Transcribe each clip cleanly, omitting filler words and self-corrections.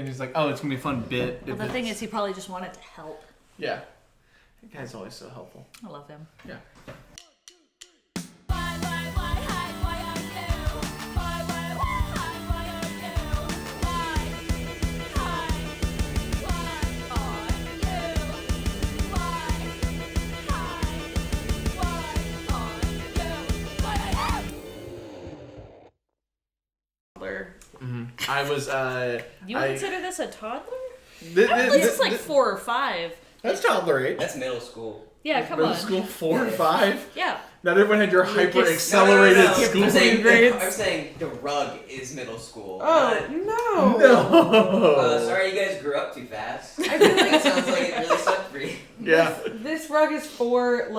he's like, oh, it's going to be a fun bit. Well, the thing is, he probably just wanted to help. Yeah. That guy's always so helpful. I love him. Yeah. Mm-hmm. I was, You consider this a toddler? This is like 4 or 5. That's toddler age. That's middle school. Yeah, come middle on. School 4 and 5? Yeah. Not everyone had your hyper-accelerated school grades. I'm saying the rug is middle school. Oh, No. Sorry you guys grew up too fast. I feel like it sounds like it really sucked for you. Yeah. This rug is for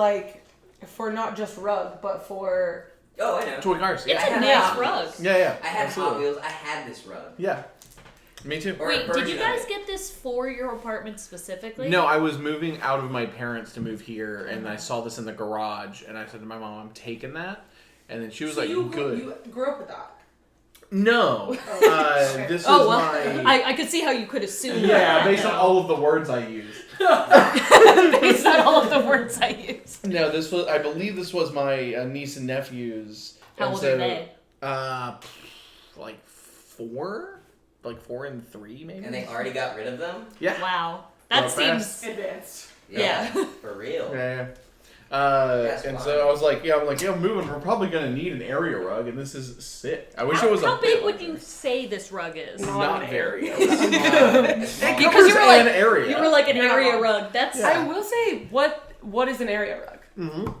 not just rug, but for... Oh, I know. Toy cars. It's Yeah. a nice rug. Yeah. I had Absolutely. Hot Wheels. I had this rug. Yeah. Me too. Wait, did you guys get this for your apartment specifically? No, I was moving out of my parents to move here, and I saw this in the garage, and I said to my mom, I'm taking that. And then she was like, good. You grew up with that? No. This is my... I could see how you could assume Yeah, based on all of the words I used. Based on all of the words I used. No, I believe this was my niece and nephew's. How old are they? Like 4? Like 4 and 3, maybe? And they already got rid of them? Yeah. Wow. That seems... advanced. Yeah. For real. Yeah. And wild. so I was like, I'm moving. We're probably going to need an area rug, and this is sick. I wish it was How a big bit would like you this. say this rug is? Not very. Because Because you were like an area. You were like an Yeah. area rug. That's... Yeah. I will say, what is an area rug? Mm-hmm.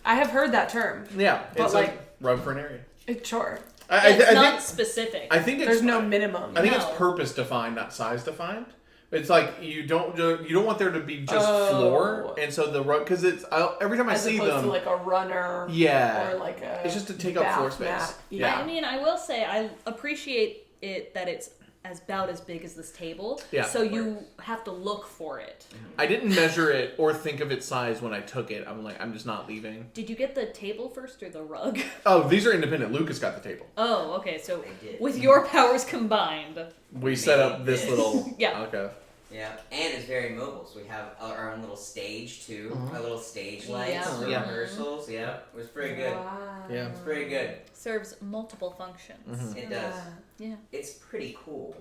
I have heard that term. Yeah, But it's like rug for an area. Sure. It's I not think, specific. I think it's There's no minimum. I think No. it's purpose defined, not size defined. It's like you don't want there to be just Oh. floor, and so the rug because it's every time I As see opposed them, to like a runner. Yeah. Or like a... it's just to take up floor bath space. mat. Yeah. I mean, I will say I appreciate it that it's about as big as this table. Yeah. So you have to look for it. I didn't measure it or think of its size when I took it. I'm just not leaving. Did you get the table first or the rug? Oh, these are independent. Lucas got the table. Oh, okay. So I did. with your powers combined. We set up this this. little. Yeah. Okay. Yeah, and it's very mobile, so we have our own little stage too, Mhm. our little stage lights Yeah. for Yeah. rehearsals. Yeah, it was pretty good. Wow. Yeah. It's pretty good. Serves multiple functions. Mhm. It does. Yeah. It's pretty cool.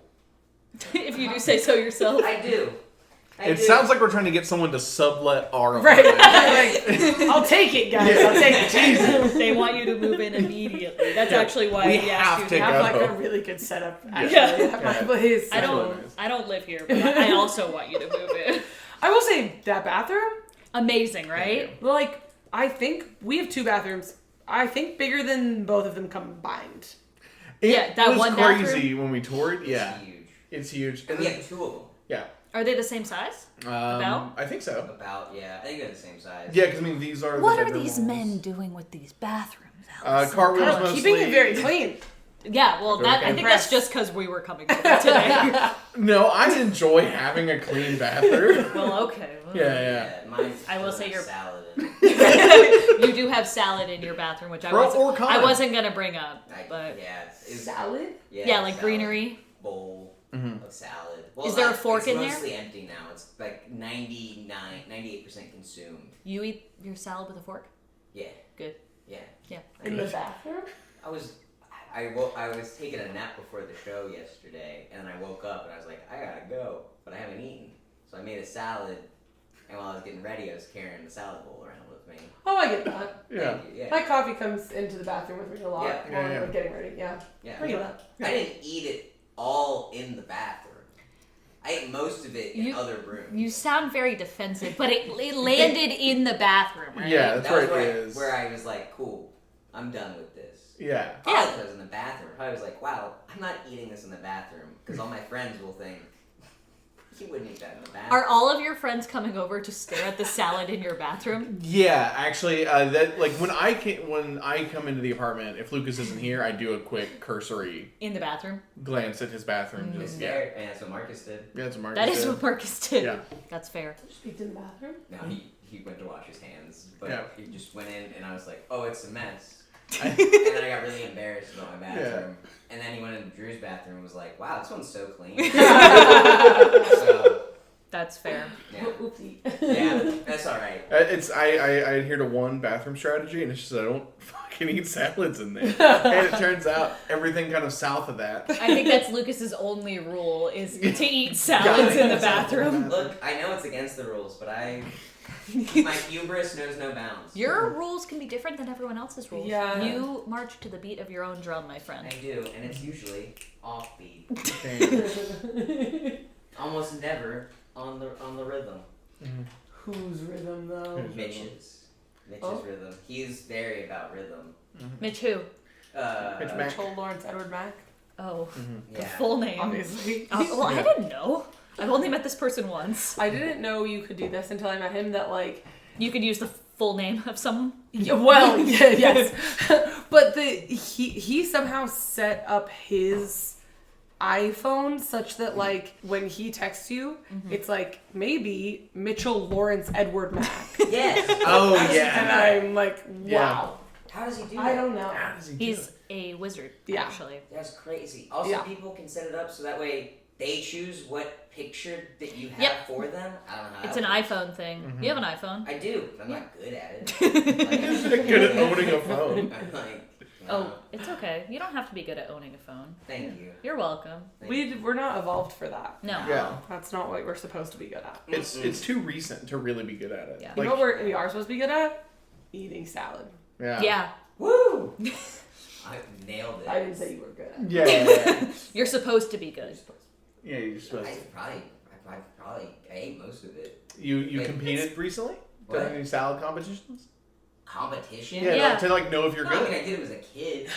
If you do say so yourself. I do. It sounds like we're trying to get someone to sublet our Right. apartment. Like, I'll take it, guys. I'll take it. Jesus. They want you to move in immediately. That's actually why We we asked have you to I have like go. a really good setup actually Yeah. at my Yeah. place. I so- don't live here, but I also want you to move in. I will say that bathroom, Amazing, right? like, I think we have 2 bathrooms. I think bigger than both of them combined. Yeah, that was one crazy when we toured. Yeah, It's huge. it's huge. And we have 2 of them. Yeah. Are they the same size? About? I think so. About, yeah. I think they're the same size. Yeah, because I mean these are. What the are bedroom these walls. men doing with these bathrooms? Allison? Cartwheels Kind of mostly. keeping it very clean. Yeah, well, Very I think impressed. that's just because we were coming over today. No, I enjoy having a clean bathroom. Well, okay. Well. Yeah. Mine's I will full say of you're- salad. You do have salad in your bathroom, which Pro or con? I wasn't gonna bring up, I, but yeah, it's, Salad? yeah, like salad greenery. bowl Mhm. of salad. Well, Is there a fork it's in there? mostly empty now. It's like 98% consumed. You eat your salad with a fork? Yeah. Good. Yeah. Yeah. In the bathroom? I was taking a nap before the show yesterday, and then I woke up and I was like, I gotta go, but I haven't eaten. So I made a salad, and while I was getting ready, I was carrying the salad bowl around with me. Oh, I get that. Yeah. Thank you, yeah. My coffee comes into the bathroom with me a lot Yeah. while Yeah. I'm getting ready. Yeah. Yeah. I get that. I didn't eat it all in the bathroom. I ate most of it in You- other rooms. You sound very defensive, but it landed in the bathroom, right? Yeah, that's that was where it where, is. where I was like, cool, I'm done with this. Yeah. Probably because I was in the bathroom. I was like, wow, I'm not eating this in the bathroom because all my friends will think you wouldn't eat that in the bathroom. Are all of your friends coming over to stare at the salad in your bathroom? Yeah, actually, that like when I come into the apartment, if Lucas isn't here, I do a quick cursory In the bathroom? glance at his bathroom. It's Just there, and that's what Marcus did. Yeah, that's what Marcus That is did. what Marcus did. Yeah. That's fair. Just peeked in the bathroom? No, he went to wash his hands, but Yeah. he just went in, and I was like, oh, it's a mess. And then I got really embarrassed about my bathroom. And then he went into Drew's bathroom and was like, wow, this one's so clean. So, That's fair. yeah. Oopsie. Yeah, that's alright. I adhere to one bathroom strategy, and it's just I don't fucking eat salads in there. And it turns out everything kind of south of that. I think that's Lucas's only rule is to eat salads in the bathroom. Look, I know it's against the rules, but my hubris knows no bounds. Your rules can be different than everyone else's rules. Yeah. You march to the beat of your own drum, my friend. I do, and it's usually offbeat. Damn. Almost never on the rhythm. Whose rhythm though? Mitch's Oh. rhythm. He's very about rhythm. Mitch who? Mitch Mac. Mitchell Lawrence Edward Mack. Oh, the Yeah. full name. Obviously. Well, I didn't know. I've only met this person once. I didn't know you could do this until I met him. That like, You could use the full name of someone. well, yes, but he somehow set up his iPhone such that like when he texts you, it's like maybe Mitchell Lawrence Edward Mack, Yes. Oh, and yeah. I'm like, Yeah. wow. How does he do that? I don't know. How does he do He's it? a wizard, Yeah. actually. That's crazy. Also, Yeah. people can set it up so that way they choose what picture that you have Yep. for them. I don't know how It's that an works. iPhone thing. You have an iPhone. I do, but I'm not good at it. Good at owning a phone. I'm like, Oh, it's okay. You don't have to be good at owning a phone. thank you. You're welcome. We're not evolved for that. No. Yeah. That's not what we're supposed to be good at. It's too recent to really be good at it. Yeah. You Like, know what we are supposed to be good at? Eating salad. Yeah. Woo! I nailed it. I didn't say you were good at it. Yeah. You're supposed to be good. Yeah, you're supposed to. I ate most of it. You Wait, competed recently? What? Done any salad competitions? Competition? Yeah, Yeah. to like know if you're No, I mean, good. I did it as a kid.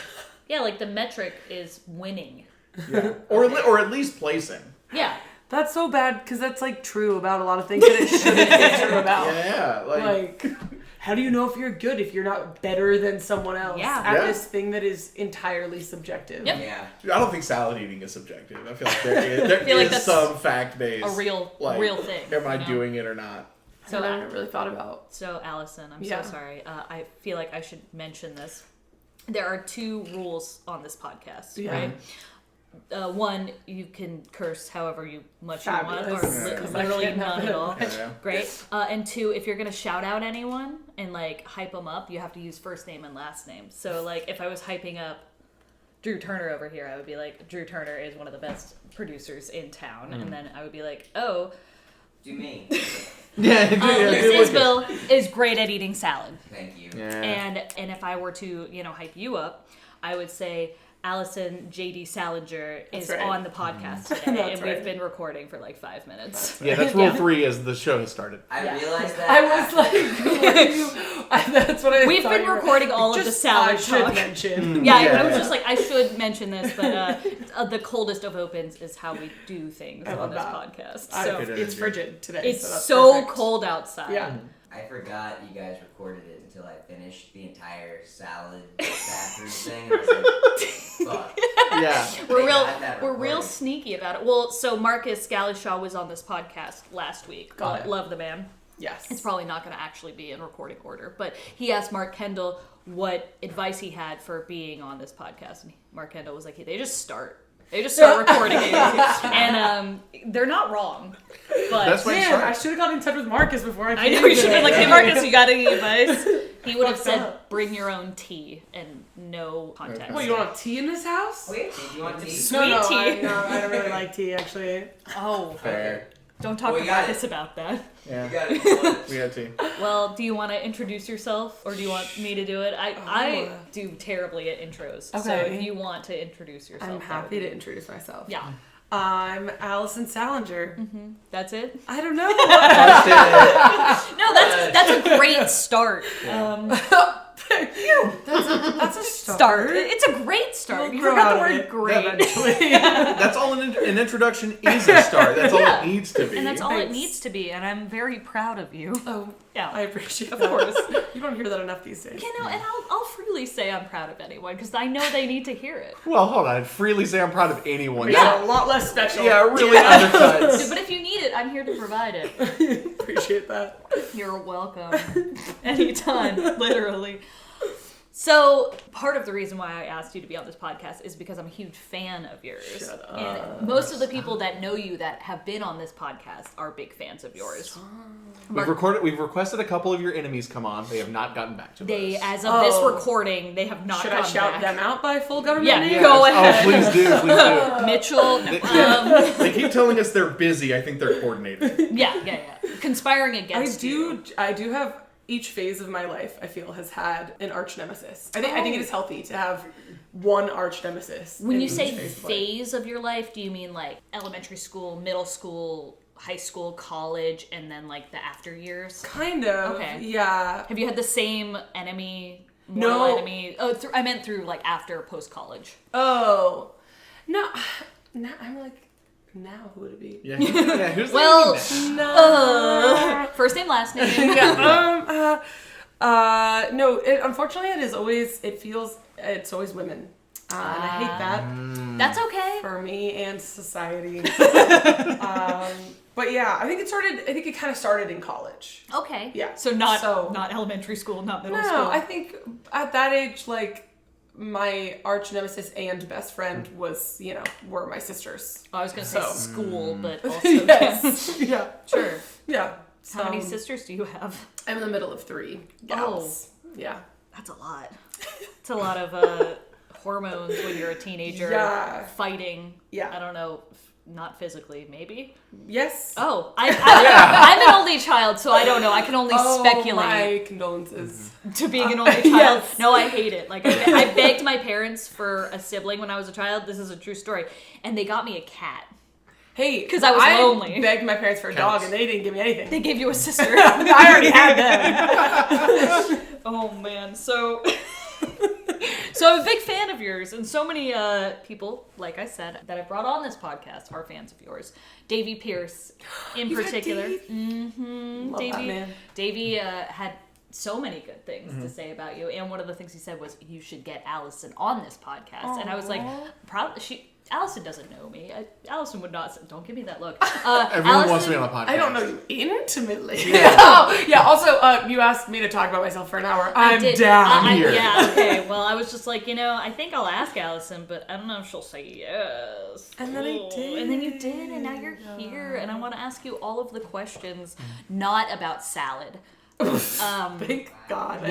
Yeah, like the metric is winning. Yeah. Or at least placing. Yeah. That's so bad because that's like true about a lot of things that it shouldn't be true about. Yeah, Like, how do you know if you're good if you're not better than someone else Yeah. at Yeah. this thing that is entirely subjective? Yep. Yeah. I don't think salad eating is subjective. I feel like there feel like is that's some fact based. A real thing. Am I you know? doing it or not? So I haven't really thought about. So Allison, I'm Yeah. so sorry. I feel like I should mention this. There are 2 rules on this podcast, Yeah. right? One, you can curse however much you Fabulous. want, or Yeah. Because I literally can't none have at all. Yeah. Great. And 2, if you're gonna shout out anyone and like hype them up, you have to use first name and last name. So like if I was hyping up Drew Turner over here, I would be like, Drew Turner is one of the best producers in town, and then I would be like, oh, Do me. Yeah, Lucas Isbell is great at eating salad. Thank you. Yeah. And if I were to, hype you up, I would say Allison J.D. Salinger is right. on the podcast today, That's and right. we've been recording for like 5 minutes. Yeah, that's rule 3 as the show has started. I Yeah. realized that. I was after- like, what are you? That's what I We've thought been you were- recording all of the Just salad I should talk. mention. Yeah, Yeah. I was just like, I should mention this, but the coldest of opens is how we do things I on love this that. podcast. So So it's frigid today. it's so, that's so perfect. cold outside. Yeah. I forgot you guys recorded it until I finished the entire salad bathroom thing. And I was like, fuck. Yeah. We're They real got that we're real recorded. sneaky about it. Well, so Marcus Gallishaw was on this podcast last week. Got it. Love the man. Yes. It's probably not going to actually be in recording order, but he asked Mark Kendall what advice he had for being on this podcast, and Mark Kendall was like, "They just start recording it," and they're not wrong. But That's why- Man, I should have got in touch with Marcus before I I came know you should today. have been like, "Hey Marcus, you got any advice?" He would have Fucked said, up. "Bring your own tea and no context." What, you want tea in this house? Wait, do you want tea? Sweet no, tea. I don't really like tea, actually. Oh, Fair. don't talk Well, to you got Marcus about that. You Yeah. got it. We got tea. Well, do you want to introduce yourself, or do you want me to do it? I do terribly at intros, so Okay. if you want to introduce yourself, I'm that happy would to be- introduce myself. Yeah, I'm Allison Salinger. that's it. I don't know. No, that's a great start. That's a Start. It's a great start. We'll You grow forgot out the of word it great. eventually. That's all an introduction is a start. That's all Yeah. it needs to be. And that's all it Thanks. needs to be, and I'm very proud of you. Oh, Yeah. I appreciate Of that. course. You don't hear that enough these days. And I'll freely say I'm proud of anyone, because I know they need to hear it. Well, hold on. I'd freely say I'm proud of anyone. Yeah. A lot less special. Yeah, really undercuts. But if you need it, I'm here to provide it. Appreciate that. You're welcome. Anytime, literally. So, part of the reason why I asked you to be on this podcast is because I'm a huge fan of yours. Shut up. And most of the people that know you that have been on this podcast are big fans of yours. We've requested a couple of your enemies come on. They have not gotten back to us. As of this recording, they have not Should come I shout back. them out by full government Yeah, name? go ahead. Oh, please do. Mitchell. They keep telling us they're busy. I think they're coordinated. Yeah. Conspiring against you. I do have each phase of my life, I feel, has had an arch nemesis. I think it is healthy to have one arch nemesis. When in you each say phase of life. phase of your life, do you mean like elementary school, middle school, high school, college, and then like the after years? Kind of. Okay. Yeah. Have you had the same enemy? No. Enemy? Oh, I meant through like after post college. Oh. No. Now I'm like, now who would it be? Yeah. Who's Well, the enemy now? No. first name, last name. No, unfortunately it is always, it's always women. And I hate that That's okay. for me and society. But yeah, I think it kind of started in college. Okay. Yeah. So not elementary school, not middle school. No, I think at that age, like, my arch nemesis and best friend were my sisters. I was gonna say So. school, but also Yes. Yeah. sure. Yeah. How many sisters do you have? I'm in the middle of 3 gals. Yeah. That's a lot. It's a lot of hormones when you're a teenager. Yeah. Fighting. Yeah. I don't know. Not physically, maybe. Yes. Oh, I'm an only child, so I don't know. I can only speculate. My condolences. To being an only child. Yes. No, I hate it. Like I begged my parents for a sibling when I was a child. This is a true story, and they got me a cat. Hey, 'Cause I was lonely. begged my parents for a dog, Counts. and they didn't give me anything. They gave you a sister. I already had them. Oh man, so I'm a big fan of yours, and so many people, like I said, that I've brought on this podcast are fans of yours. Davey Pierce, in You've had particular. Dave? Mm-hmm. Love that man. Davey had so many good things to say about you, and one of the things he said was, "You should get Allison on this podcast." And I was like, Allison doesn't know me. Allison would not. Don't give me that look. Everyone wants to be on the podcast. I don't know you intimately. Yeah. Oh, yeah. Also, you asked me to talk about myself for an hour. I'm down. here. Yeah, okay. Well, I was just like, I think I'll ask Allison, but I don't know if she'll say yes. And then I did. And then you did, and now you're here, and I want to ask you all of the questions, not about salad. Thank God.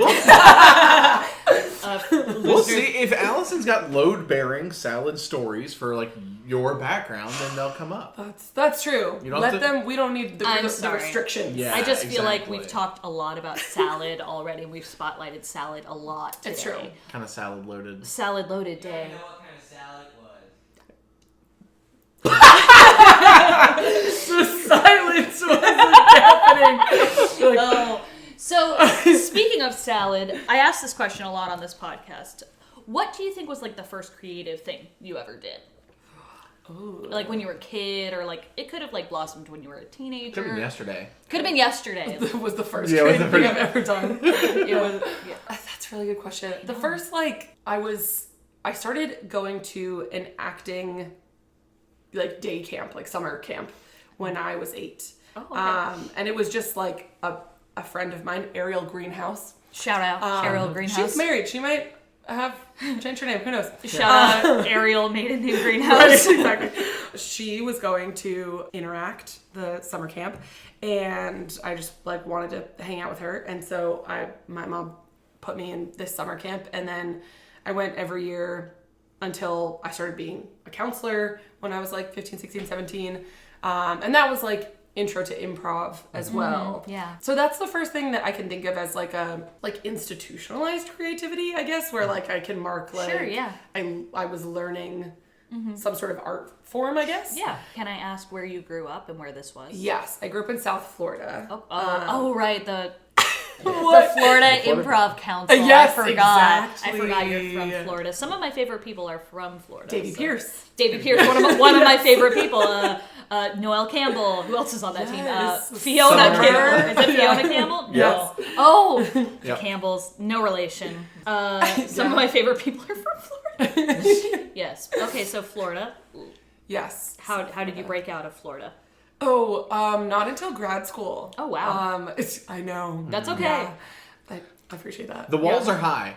We'll see if Allison's got load-bearing salad stories for like your background, then they'll come up. That's true. You don't Let have to- them. We don't need the I'm sorry. restrictions. Yeah. I just feel like exactly. we've talked a lot about salad already, and we've spotlighted salad a lot today. It's true. Kind of salad loaded. Salad loaded day. know what kind of salad was? The silence wasn't happening. Like, Oh, so speaking of salad, I asked this question a lot on this podcast. What do you think was like the first creative thing you ever did? ooh. Like when you were a kid, or like it could have like blossomed when you were a teenager. Could have been yesterday. Could have been yesterday. That was the first Yeah, it was creative the thing first- I've ever done. It was, yeah. That's a really good question. The first, I started going to an acting, day camp, like summer camp, when I was 8. Oh, okay. And it was just like a friend of mine, Ariel Greenhouse. Shout out Ariel Greenhouse. She's married. She might have changed her name. Who knows? Shout out Ariel Maiden Name Right, Greenhouse. exactly. She was going to Interact, the summer camp, and I just wanted to hang out with her. And so my mom put me in this summer camp, and then I went every year until I started being a counselor when I was 15, 16, 17. And that was intro to improv as well. yeah. So that's the first thing that I can think of as a institutionalized creativity, I guess, where I can mark Sure, yeah. I was learning some sort of art form, I guess. Yeah. Can I ask where you grew up and where this was? Yes, I grew up in South Florida. Oh, right. The What? Florida Improv Council. Yes, I forgot. exactly. I forgot you're from Florida. Some of my favorite people are from Florida. Davey so- Pierce. Davey Pierce, one of my favorite people. Noelle Campbell. Who else is on that Yes. team? Fiona Summer. Campbell. Is it Fiona Campbell? Yes. No. Oh, the Yep. Campbells. No relation. Some of my favorite people are from Florida. Yes. Okay, so Florida. Yes. How did you break out of Florida? Oh, not until grad school. Oh, wow. I know. That's okay. Yeah. But I appreciate that. The walls are high.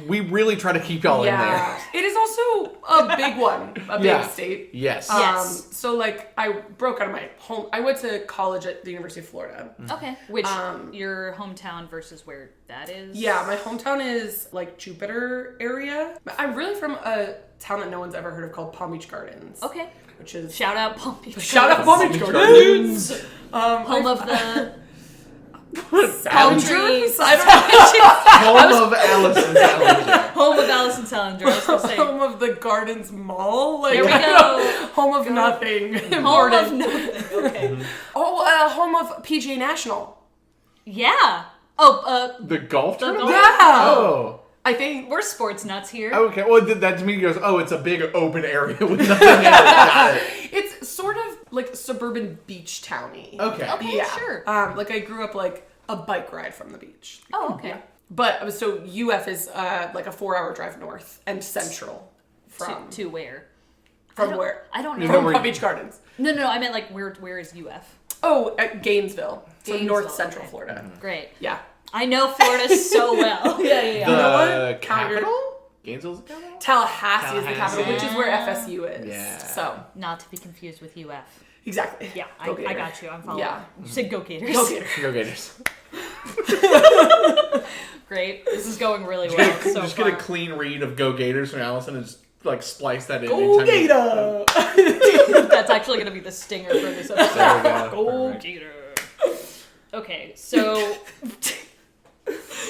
We really try to keep y'all in there. It is also a big one, a big state. Yes. Yes. So, like, I broke out of my home. I went to college at the University of Florida. Okay. Which, your hometown versus where that is? Yeah, my hometown is, like, Jupiter area. I'm really from a town that no one's ever heard of called Palm Beach Gardens. Okay. Which is... Shout out Palm Beach Shout out Gardens. Palm Beach Gardens! Home of the... Salingers? Home of Allison Salinger. Home of Allison Salinger. I was going to say. Home of the Gardens Mall? Like, There we go. Home of nothing. Home of nothing. Okay. Home of PGA National. Yeah. Oh, The golf the tournament? golf- Yeah! Oh. I think... we're sports nuts here. Okay. Well, that to me goes, oh, it's a big open area with nothing in it. Got it. It's sort of like suburban beach towny. Okay. Okay, sure. Like I grew up like a bike ride from the beach. Oh, okay. Yeah. But so UF is like a 4-hour drive north and central from To where? from where? I don't You know. know From where- Palm Beach Gardens. No, I meant like where is UF? Oh, at Gainesville. So Gainesville, north central okay. Florida. Great. Yeah. I know Florida so well. Yeah. The You know what? capital? Gainesville's the capital? Tallahassee is the capital, Tallahassee. which is where FSU is. Yeah. So Not to be confused with UF. exactly. Yeah, Go I Gator. got you. I'm following. Yeah. You said go Gators. Go Gator. Go Gators. Great. This is going really well so Just far. get a clean read of Go Gators from Allison and just like splice that in. Go anytime you- Gator! That's actually going to be the stinger for this episode. There we go. Go Perfect. Gator. Okay, so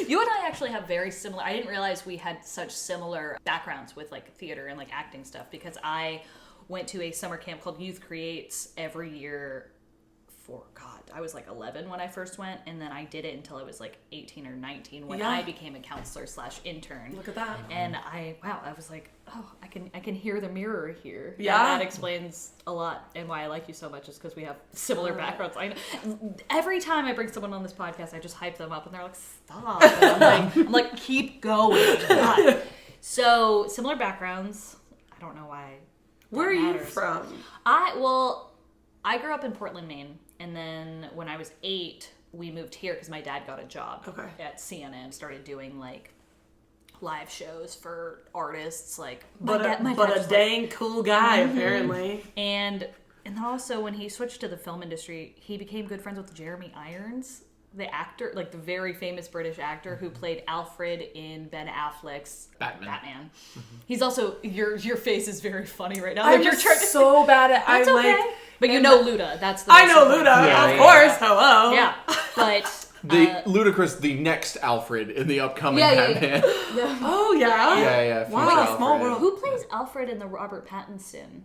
you and I actually have very similar. I didn't realize we had such similar backgrounds with like theater and like acting stuff because I went to a summer camp called Youth Creates every year for I was like 11 when I first went, and then I did it until I was like 18 or 19 when Yeah. I became a counselor / intern. Look at that. And I was like, oh, I can hear the mirror here. Yeah. And that explains a lot, and why I like you so much is because we have similar backgrounds. I know. Every time I bring someone on this podcast, I just hype them up, and they're like, stop. And I'm like, keep going. God. So similar backgrounds. I don't know why. Where are that you matters. from? I grew up in Portland, Maine, and then when I was 8, we moved here because my dad got a job at CNN, started doing like live shows for artists, like But my a dad was dang cool guy, apparently. and then also when he switched to the film industry, he became good friends with Jeremy Irons, the actor, like the very famous British actor who played Alfred in Ben Affleck's Batman. He's also your face is very funny right now. I'm Like, just so bad at That's I'm okay. like, But you know Luda. That's the I most know important Luda, Yeah, of yeah. course. Hello. Yeah, but The Ludacris, the next Alfred in the upcoming Yeah. Batman. Oh yeah. Yeah. Future Wow, small Alfred. world. who plays Alfred in the Robert Pattinson?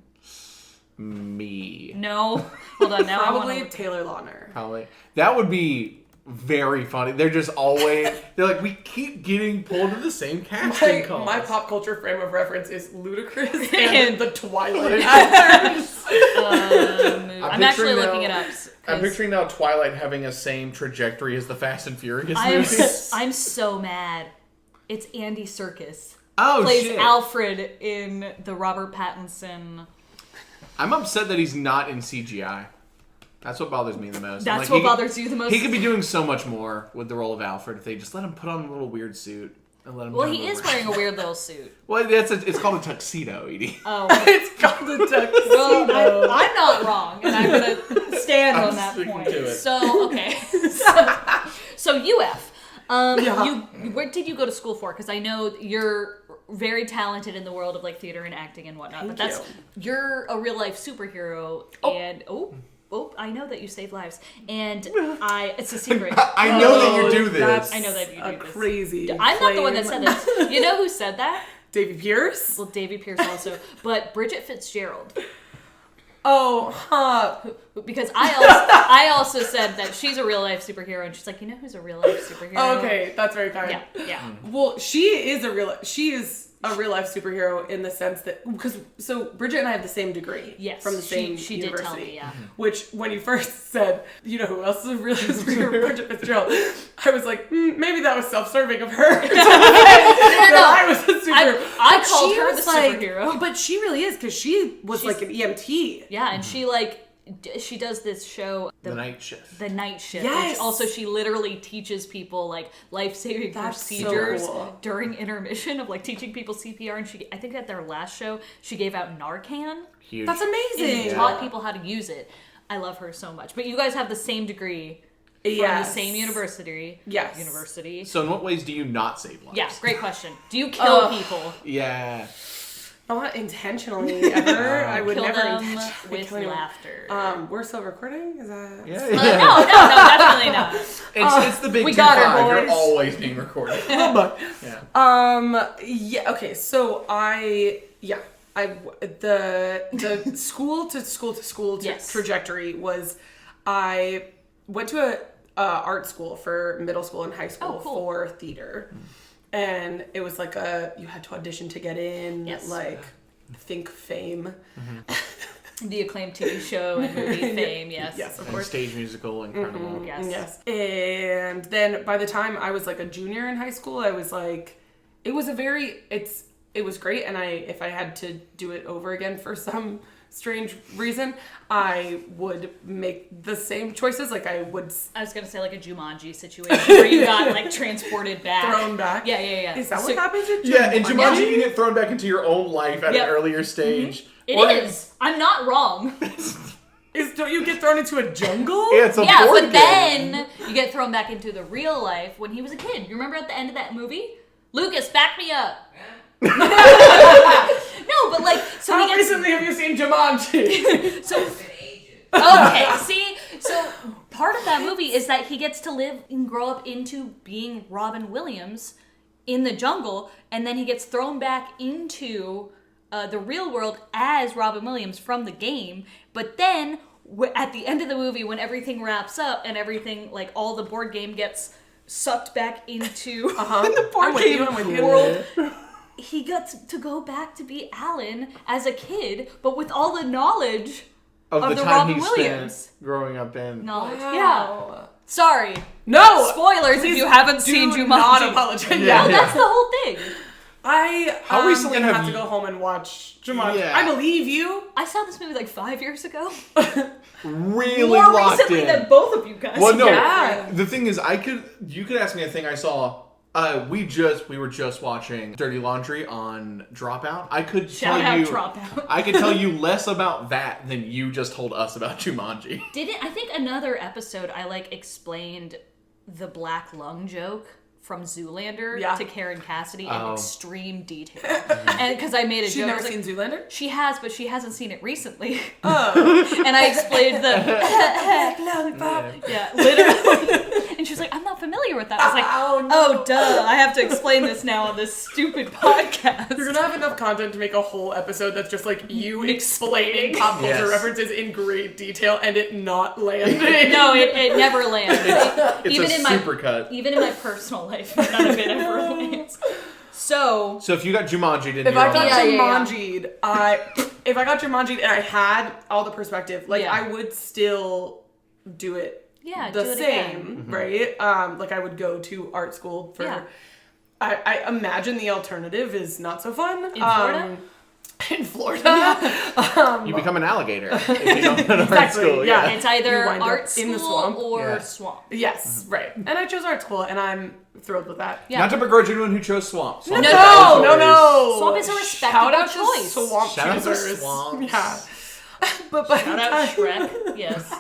Me. No, hold on. Now Probably I want Taylor Lautner. Probably. That would be very funny. They're just always, they're like, we keep getting pulled to the same casting calls. My pop culture frame of reference is Ludacris And- and the Twilight actors. I'm actually looking it up. I'm picturing now Twilight having a same trajectory as the Fast and Furious I'm movies. I'm so mad. It's Andy Serkis. Oh, Plays shit. Alfred in the Robert Pattinson. I'm upset that he's not in CGI. That's what bothers me the most. That's I'm what bothers you the most? He could be doing so much more with the role of Alfred if they just let him put on a little weird suit and let him. Well, do he a is little- wearing a weird little suit. Well, it's called a tuxedo, Edie. Oh, It's called the tuxedo. well, I'm not wrong, and I'm gonna stand I'm on that sticking point. to it. So okay, so UF. What did you go to school for? Because I know you're very talented in the world of like theater and acting and whatnot. Thank but you. you're a real life superhero, and I know that you save lives, and it's a secret. I know that you do this. That's I know that you do a this. crazy. I'm not the one that claim. said this. You know who said that? Davy Pierce. Well, Davy Pierce also, but Bridget Fitzgerald. Oh, huh. Because I also said that she's a real life superhero, and she's like, you know who's a real life superhero? Oh, okay, that's very kind. Yeah. Well, she is a real life superhero in the sense that so Bridget and I have the same degree. Yes, from the same she university. did tell me, yeah. Which when you first said, you know who else is a real life superhero, Bridget Fitzgerald, I was like, maybe that was self-serving of her. No. I was a superhero. I But called she her was the superhero. But she really is because she was like an EMT. Yeah, and she she does this show, The Night Shift. The Night Shift. Yes! Which also she literally teaches people like life-saving That's so procedures cool. during intermission of like teaching people CPR. And I think at their last show, she gave out Narcan. Huge. That's And amazing. taught people how to use it. I love her so much. But you guys have the same degree from the same university. Yes. University. So in what ways do you not save lives? Yeah, great question. Do you kill people? Yeah. Not intentionally ever. I would Kill never them intentionally with kill anyone. laughter. We're still recording? Is that? Yeah. No, definitely not. It's the big we 2-5. got her, You're boys. always being recorded. But, Yeah. yeah, okay, so the school to school Yes. trajectory was I went to a art school for middle school and high school Oh, cool. for theater. And it was like you had to audition to get in, Yes. like think Fame. The acclaimed TV show and movie Fame, yes. Yes, of And course. stage musical, incredible. Yes. And then by the time I was like a junior in high school, I was like, it was great. And if I had to do it over again for some strange reason, I would make the same choices. Like I would I was gonna say like a Jumanji situation where you got like transported back. thrown back. Yeah. Is that So what happens in Jumanji? Yeah, in Jumanji, you get thrown back into your own life at Yep. an earlier stage. It Or- is. I'm not wrong. Don't you get thrown into a jungle? Yeah, it's a Yeah, board but game. then you get thrown back into the real life when he was a kid. You remember at the end of that movie? Lucas, back me up. No, but like, so How he gets. recently have you seen Jumanji? So okay, see, so part of that movie is that he gets to live and grow up into being Robin Williams in the jungle, and then he gets thrown back into the real world as Robin Williams from the game. But then at the end of the movie, when everything wraps up and everything, like all the board game gets sucked back into the board game world, he got to go back to be Alan as a kid, but with all the knowledge of the the time Robin he Williams. spent growing up in. knowledge. Wow. Yeah. Sorry. No! Spoilers if Please you haven't do seen Jumanji. not apologize. Yeah. No, that's the whole thing. How recently gonna have to you- go home and watch Jumanji. Yeah. I believe you. I saw this movie like 5 years ago. Really More locked recently in. than both of you guys. Well, no. Yeah. The thing is, you could ask me a thing I saw. We were just watching Dirty Laundry on Dropout. I could Shout tell out you, Dropout. I could tell you less about that than you just told us about Jumanji. I think another episode I like explained the black lung joke from Zoolander to Karen Cassidy in extreme detail. And because I made a She's joke. I never was seen like, Zoolander? She has, but she hasn't seen it recently. Oh. And I explained the Lollipop. yeah, literally. And she was like, I'm not familiar with that. I was like, oh, duh. I have to explain this now on this stupid podcast. You're gonna have enough content to make a whole episode that's just like you explaining pop culture Yes. references in great detail and it not landing. No, it never lands. It's even a in supercut. Even in my personal life, none of it ever lands. So So if you got Jumanji, then If you're I on got that. Jumanji'd, if I got Jumanji'd and I had all the perspective, like I would still do it yeah, the do it same, again. right? Like I would go to art school for. Yeah. I imagine the alternative is not so fun. In Florida? In Florida, You become an alligator if you don't go to art Exactly, school. yeah. It's You either wind up art in school the swamp. or Yeah. swamp. yes, right. And I chose art school, and I'm thrilled with that. Yeah. Not to begrudge anyone who chose Swamp. Swamp No, is no, always- Swamp is a respectable Shout out to choice. swamp Shout out to choosers. swamps. Yeah. But by Shout the out time- Shrek. Yes.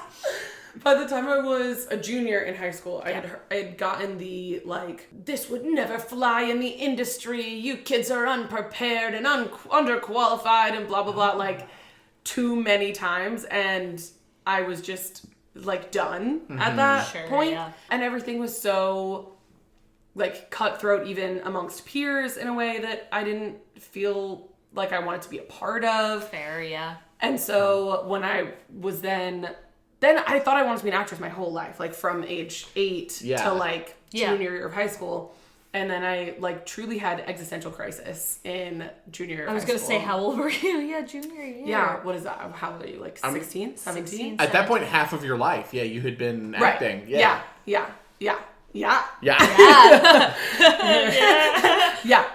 By the time I was a junior in high school, I had gotten the, like, this would never fly in the industry, you kids are unprepared and underqualified and blah, blah, blah, like, too many times, and I was just, like, done at that Sure, point. yeah. And everything was so, like, cutthroat even amongst peers in a way that I didn't feel like I wanted to be a part of. Fair, yeah. And so when I was then I thought I wanted to be an actress my whole life, like from age 8 to like junior year of high school. And then I like truly had existential crisis in junior year of I was high going to school. say, how old were you? Yeah, junior year. Yeah, what is that? How old are you? Like 16? 17? 16. At that point, half of your life, you had been Right. acting. Yeah. Yeah. Yeah. Yeah. Yeah.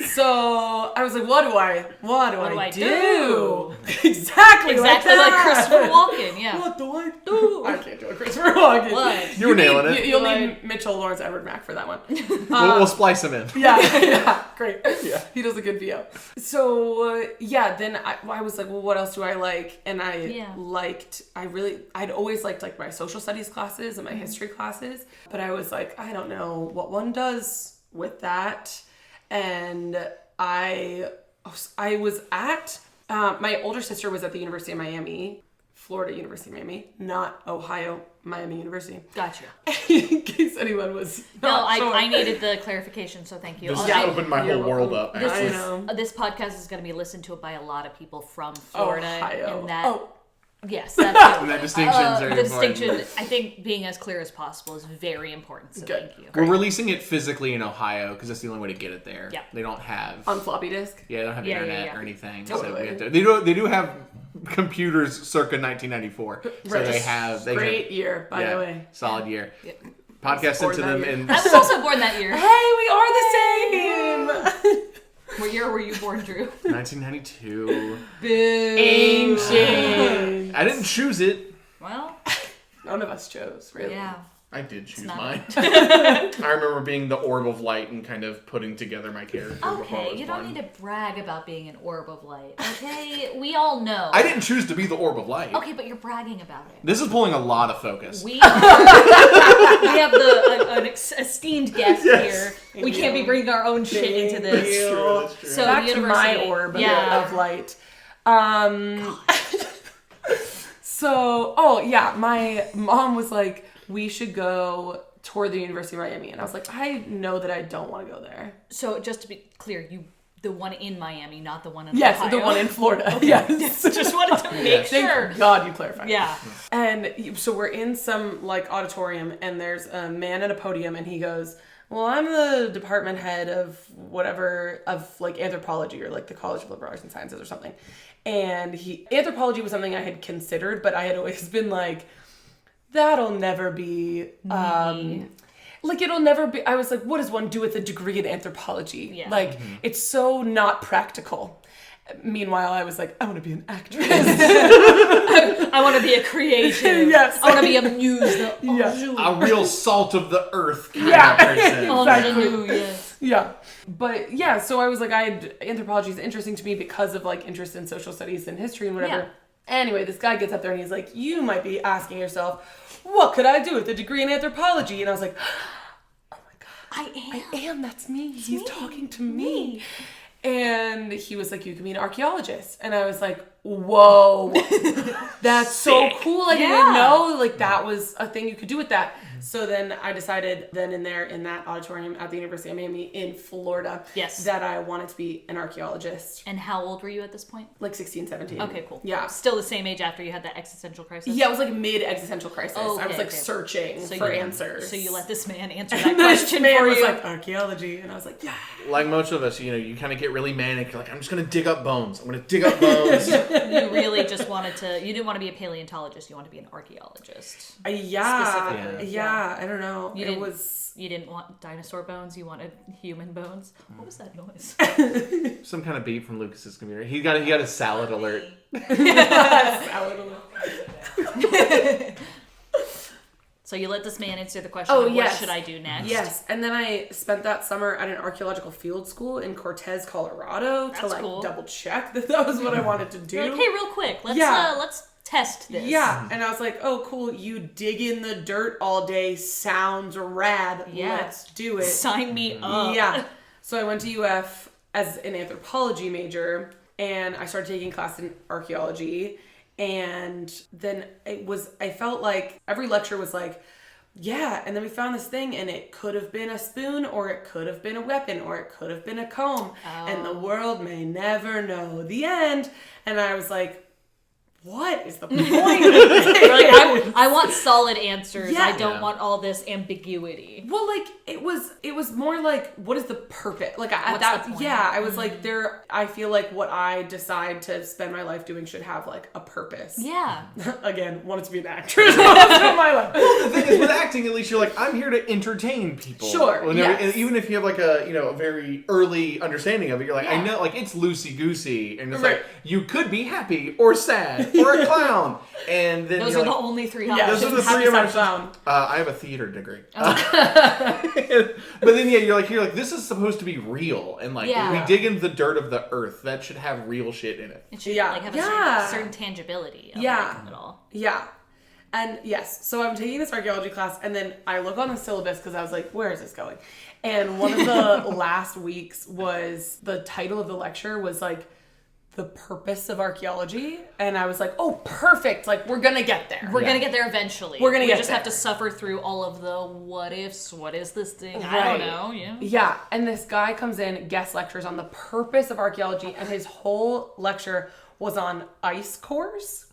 So I was like, what do I do? Exactly like like Christopher Walken, yeah. What do I do? I can't do a Christopher Walken. What? You were nailing it. You'll need Mitchell Lawrence Edward Mack for that one. We'll splice him in. Yeah, great. Yeah. He does a good VO. So, then I was like, well, what else do I like? And I'd always liked like my social studies classes and my history classes, but I was like, I don't know what one does with that. And I was at, my older sister was at the University of Miami, Florida University of Miami, not Ohio, Miami University. Gotcha. In case anyone was No, not sure. I needed the clarification, so thank you. This has opened my whole world up. I know. This podcast is going to be listened to by a lot of people from Florida. Ohio. And that, yes, that's And that distinctions are the important. distinction, I think being as clear as possible is very important, so Good. thank you. We're releasing it physically in Ohio because that's the only way to get it there. Yeah. They don't have On floppy disk? they don't have Yeah, internet yeah. or anything. Totally. So we have to, they do have computers circa 1994. So Right. Great year, by the way. Solid year. Yeah. Podcast sent Born to that them year. in I was also born that year. Hey, we are the same! What year were you born, Drew? 1992. Boo. Ancient. I didn't choose it. Well, None of us chose, really. yeah. I did choose not- mine. I remember being the orb of light and kind of putting together my character before I Okay, was you don't born. need to brag about being an orb of light, okay? We all know. I didn't choose to be the orb of light. Okay, but you're bragging about it. This is pulling a lot of focus. We have an esteemed guest Yes. here. We can't be bringing our own shit into this. Thank you. That's true. So Back the to my university- orb yeah. of light. So, my mom was like, we should go tour the University of Miami. And I was like, I know that I don't want to go there. So just to be clear, the one in Miami, not the one in Yes, Ohio. the one in Florida. Yes. Just wanted to make sure. Thank God you clarified. Yeah. And so we're in some like auditorium and there's a man at a podium and he goes, well, I'm the department head of whatever, of like anthropology or like the College of Liberal Arts and Sciences or something. And anthropology was something I had considered, but I had always been like, that'll never be, like it'll never be, I was like, what does one do with a degree in anthropology? Yeah. Like, it's so not practical. Meanwhile, I was like, I want to be an actress. I want to be a creative. Yes. I want to be a muse. Yeah. A real salt of the earth kind Yeah. of person. Exactly. Yes. Yeah. But yeah, so I was like, anthropology is interesting to me because of like interest in social studies and history and whatever. Yeah. Anyway, this guy gets up there and he's like, you might be asking yourself, what could I do with a degree in anthropology? And I was like, oh my God. I I am. That's me. He's me. talking to me. And he was like, you can be an archaeologist. And I was like, whoa, that's so cool. I didn't know like that was a thing you could do with that. So then I decided then and there in that auditorium at the University of Miami in Florida Yes. that I wanted to be an archaeologist. And how old were you at this point? Like 16, 17. Okay, cool. Yeah. Still the same age after you had that existential crisis? Yeah, it was like mid-existential crisis. Oh, I was okay, like okay. searching So for you- answers. So you let this man answer that And this question man for was you. like, archaeology. And I was like, yeah. Like most of us, you kind of get really manic. You're like, I'm just going to dig up bones. I'm going to dig up bones. You really just wanted to, you didn't want to be a paleontologist, you wanted to be an archaeologist. Yeah. Specifically. Yeah, I don't know. You It didn't want dinosaur bones, you wanted human bones. What was that noise? Some kind of beat from Lucas's computer. He got a salad alert. salad alert. So you let this man answer the question Oh, of yes. what should I do next? Yes, and then I spent that summer at an archaeological field school in Cortez, Colorado to That's like cool. double check that was what I wanted to do. You're like, hey, real quick, let's test this. Yeah, and I was like, oh, cool, you dig in the dirt all day, sounds rad, Yeah. let's do it. Sign me up. Yeah. So I went to UF as an anthropology major, and I started taking class in archaeology, and then I felt like every lecture was like, yeah, and then we found this thing, and it could have been a spoon, or it could have been a weapon, or it could have been a comb, and the world may never know. The end. And I was like, what is the point of this? You're like, I want solid answers. Yeah. I don't Yeah. want all this ambiguity. Well, like it was more like, what is the purpose? Like at What's that, the point? yeah, I was like, I feel like what I decide to spend my life doing should have like a purpose. Yeah. Again, wanted to be an actress most of my life. The thing is, with acting, at least you're like, I'm here to entertain people. Sure, Whenever, yes. and even if you have like a a very early understanding of it, you're like, I Yeah. know, like it's loosey goosey, and it's Right. like you could be happy or sad or a clown, and then Those you're are the like, only three Yeah, options. those are the happy three sad emotions. clown. I have a theater degree. But then you're like, this is supposed to be real, and like Yeah. we dig into the dirt of the earth. That should have real shit in it. It should Yeah. like have Yeah. a certain tangibility of Yeah. it all. Yeah. And yes, so I'm taking this archaeology class, and then I look on the syllabus because I was like, where is this going? And one of the last weeks was, the title of the lecture was like, the purpose of archaeology. And I was like, oh, perfect. Like, we're going to get there. We're gonna get there eventually. We're gonna we get just there. have to suffer through all of the what ifs. What is this thing? I Right. don't know. Yeah. Yeah, and this guy comes in, guest lectures on the purpose of archaeology, and his whole lecture was on ice cores.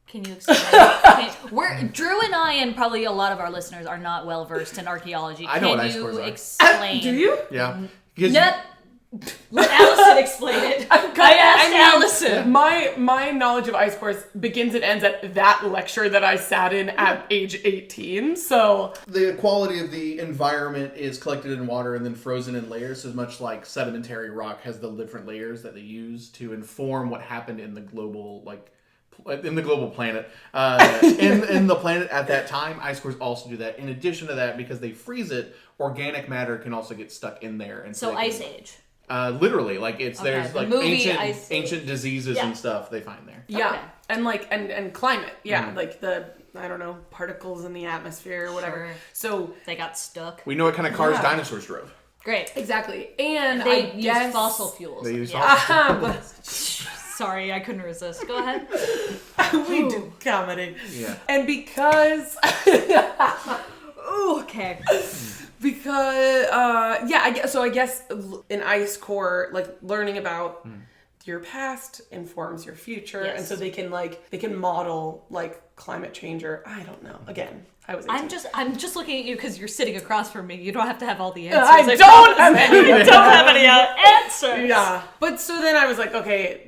Can you explain? We're Drew and I, and probably a lot of our listeners are not well versed in archaeology. I know Can what ice you cores are. explain? Do you? Yeah. Because No. Let Allison explain it. I asked Allison. My knowledge of ice cores begins and ends at that lecture that I sat in at age 18. So the quality of the environment is collected in water and then frozen in layers, as much like sedimentary rock has the different layers that they use to inform what happened in the global planet. In the planet at that time, ice cores also do that. In addition to that, because they freeze it, organic matter can also get stuck in there. And So they Ice can, Age. Literally, like Okay, there's the like movie Ice Age. ancient diseases Yeah. and stuff they find there. yeah, Okay. and like and climate, yeah, like the, I don't know, particles in the atmosphere or whatever. Sure. So They got stuck. We know what kind of cars Yeah. dinosaurs drove. Great. exactly, and They I use guess fossil fuels. They use Yeah. Sorry, I couldn't resist. Go ahead. we do comedy, Yeah. and because Ooh, okay. because I guess in ice core, like learning about your past informs your future, Yes. and so they can model like climate change, or I don't know. Again, I was 18. I'm just looking at you because you're sitting across from me. You don't have to have all the answers. I don't have any. I don't have any answers. Yeah, but so then I was like, okay,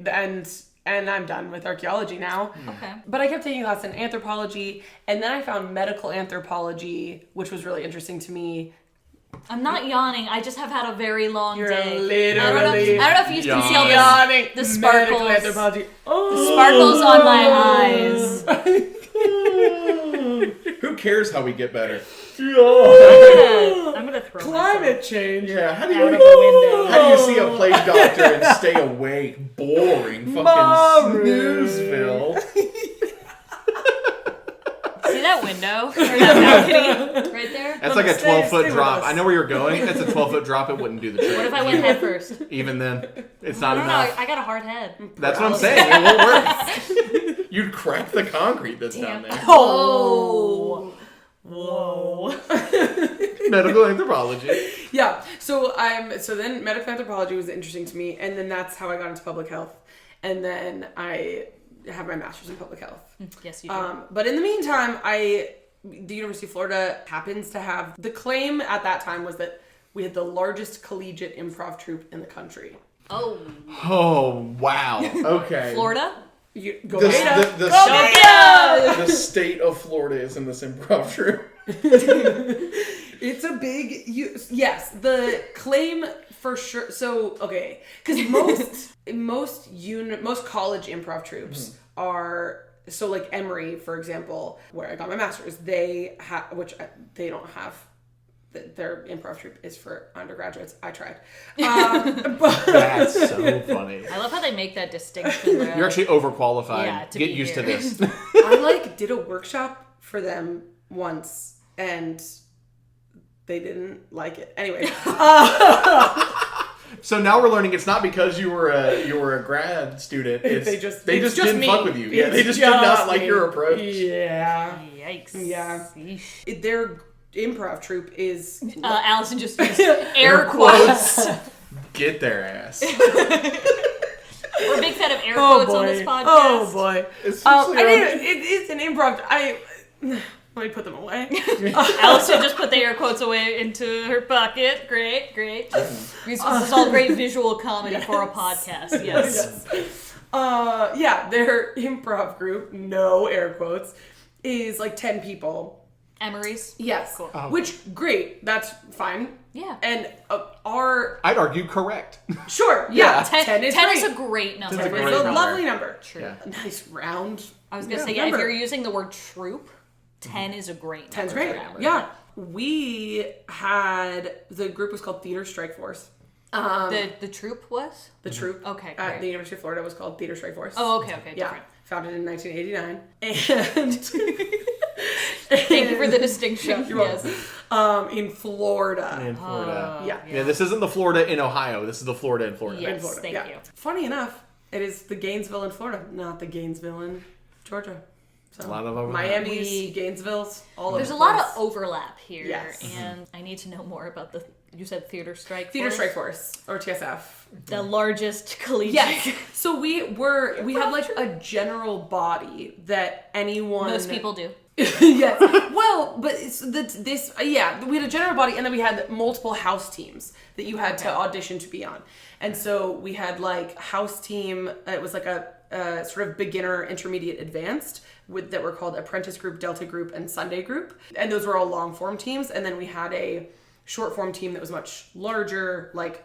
and I'm done with archaeology now. Okay. But I kept taking class in anthropology, and then I found medical anthropology, which was really interesting to me. I'm not yawning. I just have had a very long You're day. literally I don't know if you can see all this. yawning. the Medical sparkles. anthropology. Oh. Sparkles on my eyes. Who cares how we get better? I'm gonna throw Climate change. Yeah, how do myself out of you the window. how do you see a plague doctor and stay awake? Boring fucking Maru. snoozeville. See that window? Or that balcony? Right there? That's like a Stay 12-foot with drop. us. I know where you're going. That's a 12-foot drop. It wouldn't do the trick. What if I went head first? Even then, it's I not don't know. enough. I got a hard head. That's what I'm saying. It won't work. You'd crack the concrete that's down there. Oh. Whoa. Medical anthropology. Yeah. So then medical anthropology was interesting to me, and then that's how I got into public health, and then I have my master's in public health. Yes, you do. But in the meantime, the University of Florida happens to have, the claim at that time was that we had the largest collegiate improv troupe in the country. Oh. Oh, wow. Okay. Florida? You go The, Gators. the, the, Go state, Gators! the state of Florida is in this improv troupe. It's a big, yes, the claim for sure. So, okay, because most college improv troupes are, so like Emory, for example, where I got my master's, they don't have, their improv troupe is for undergraduates. I tried. But That's so funny. I love how they make that distinction. You're actually overqualified. Yeah, to Get be used here. to this. I did a workshop for them once, and they didn't like it. Anyway. So now we're learning it's not because you were a grad student. It's, They just didn't me. fuck with you. Yeah, they It's just did not like me. your approach. Yeah. Yikes. Yeah. Yeesh. Their improv troupe is Allison just used air quotes. Get their ass. We're a big fan of air quotes on this podcast. Oh boy. Especially It's an improv. Let me put them away. Allison just put the air quotes away into her pocket. Great. This is all great visual comedy for a podcast. Yes. Their improv group, no air quotes, is like 10 people. Emery's? Yes. Cool. Which, great. That's fine. Yeah. And I'd argue correct. Sure. Yeah. 10 is 10 great. is a great number. 10's a It's great a number. lovely number. True. Yeah. A nice round. I was going to say, number. if you're using the word troop, 10 is a great number. 10's great. for that. Yeah. The group was called Theater Strike Force. The troop was? The troupe Okay, at great. the University of Florida was called Theater Strike Force. Oh, okay, Yeah. different. Founded in 1989. And Thank you for the distinction. You're welcome. In Florida. In Florida. Yeah. This isn't the Florida in Ohio. This is the Florida in Florida. Yes, In Florida. thank yeah. you. Funny enough, it is the Gainesville in Florida, not the Gainesville in Georgia. So A lot of overlap. Miami's, Gainesville's, all over There's the a lot place. of overlap here, Yes. and I need to know more about you said Theater Strike Theater Force? Strike Force, or TSF. The largest collegiate. Yes. So we had like a general body that anyone. Most people do. Yes. Well, but we had a general body, and then we had multiple house teams that you had to audition to be on. And so we had like house team. It was like a sort of beginner, intermediate, advanced that were called apprentice group, delta group, and Sunday group. And those were all long form teams. And then we had a short form team that was much larger, like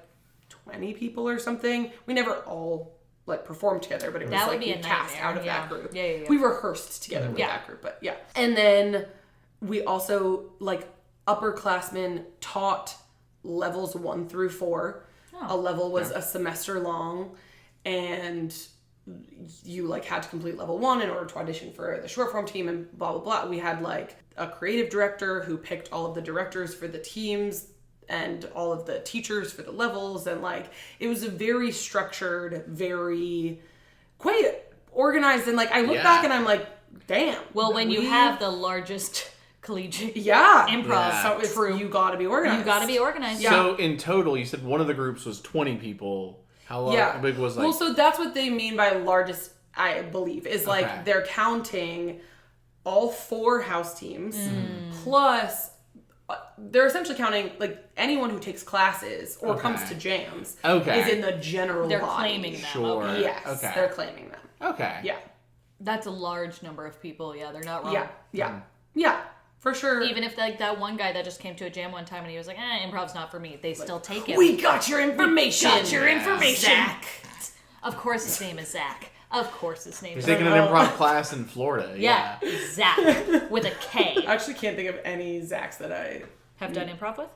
20 people or something. We never all like performed together, but it was That would like be you a cast nightmare, out of yeah. that group. Yeah. We rehearsed together with Yeah. that group, but yeah. And then we also like upperclassmen taught levels 1 through 4. A level was a semester long, and you like had to complete level 1 in order to audition for the short form team and blah blah blah. We had like a creative director who picked all of the directors for the teams and all of the teachers for the levels, and like it was a very structured, very quite organized, and like I look back and I'm like, damn. Well, when you have the largest collegiate improv so it's, troupe, you gotta be organized. you got to be organized. Yeah. So in total, you said one of the groups was 20 people. How big was like? Well, so that's what they mean by largest, I believe, is like Okay. they're counting all 4 house teams plus they're essentially counting like anyone who takes classes or comes to jams is in the general They're body. claiming them. Sure. Okay. Yes, Okay. they're claiming them. Okay. Yeah. That's a large number of people. Yeah, they're not wrong. Yeah, for sure. Even if like that one guy that just came to a jam one time and he was like, improv's not for me, they still take it. We got your information. Zach. Of course his name is Zach. Of course his name He's is taking an improv class in Florida. Yeah, Zach with a K. I actually can't think of any Zachs that I Have done improv with?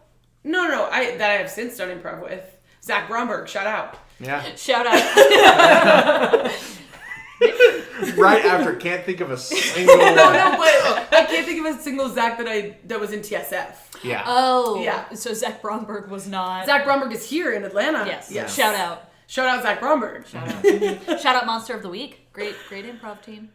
No, that I have since done improv with. Zach Bromberg, shout out. Yeah. Shout out. Right after, can't think of a single one. No, but I can't think of a single Zach that was in TSF. Yeah. Oh. Yeah. So Zach Bromberg was not. Zach Bromberg is here in Atlanta. Yes. Yes. Shout out. Shout out Zach Bromberg. Shout out. Shout out Monster of the Week. Great improv team.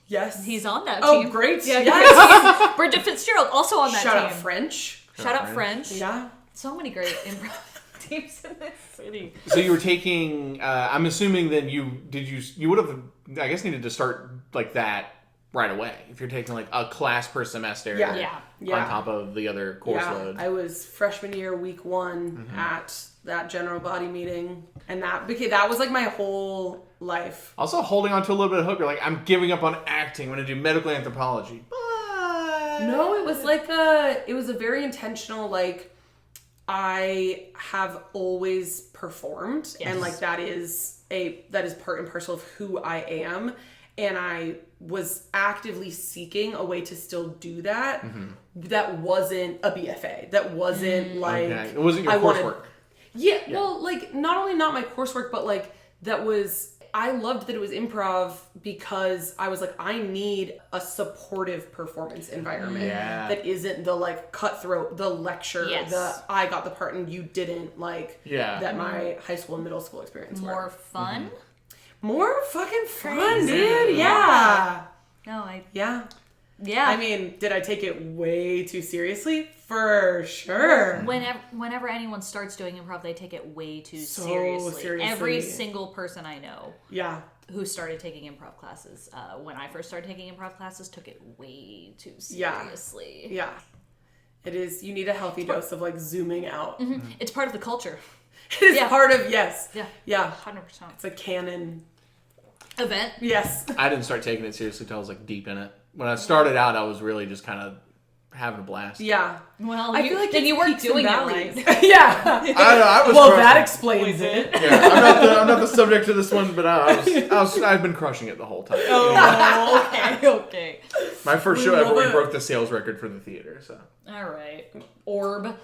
Yes. He's on that Oh, team. great. Yeah, Yes. Bridget Fitzgerald also on that Shout team. out French. Shout out French. Yeah. So many great improv teams in this city. So you were taking. I'm assuming then you would have, I guess, needed to start like that right away if you're taking like a class per semester. Yeah. On top of the other course Yeah. load. I was freshman year, week 1 at that general body meeting, and that was like my whole life. Also holding on to a little bit of hope. You're like, I'm giving up on acting. I'm going to do medical anthropology. But No, it was like it was a very intentional, like, I have always performed, and like that is part and parcel of who I am, and I was actively seeking a way to still do that. That wasn't a BFA. That wasn't like okay. It wasn't your I wanted- coursework. Yeah, well, like, not only not my coursework, but, like, I loved that it was improv because I was like, I need a supportive performance environment that isn't the, like, cutthroat, the lecture, the I got the part and you didn't, like, that my high school and middle school experience More were. fun? More fucking fun, dude. Yeah. No, Yeah. Yeah. I mean, did I take it way too seriously? For sure. Whenever anyone starts doing improv, they take it way too So seriously. Every seriously. single person I know Yeah. who started taking improv classes, when I first started taking improv classes, took it way too seriously. Yeah. It is, you need a healthy dose of like zooming out. Mm-hmm. It's part of the culture. It is part of, yes. Yeah. Yeah. 100%. It's a canon. Event. Yes. I didn't start taking it seriously until I was like deep in it. When I started out, I was really just kind of having a blast. Yeah. Well, I feel like then it's you weren't peaks and doing it valleys. right. Yeah. I was Well, crushing that it. explains it. Yeah, I'm not the subject to this one, but I've been crushing it the whole time. Oh, okay. My first show ever, we broke the sales record for the theater. So All right. Orb.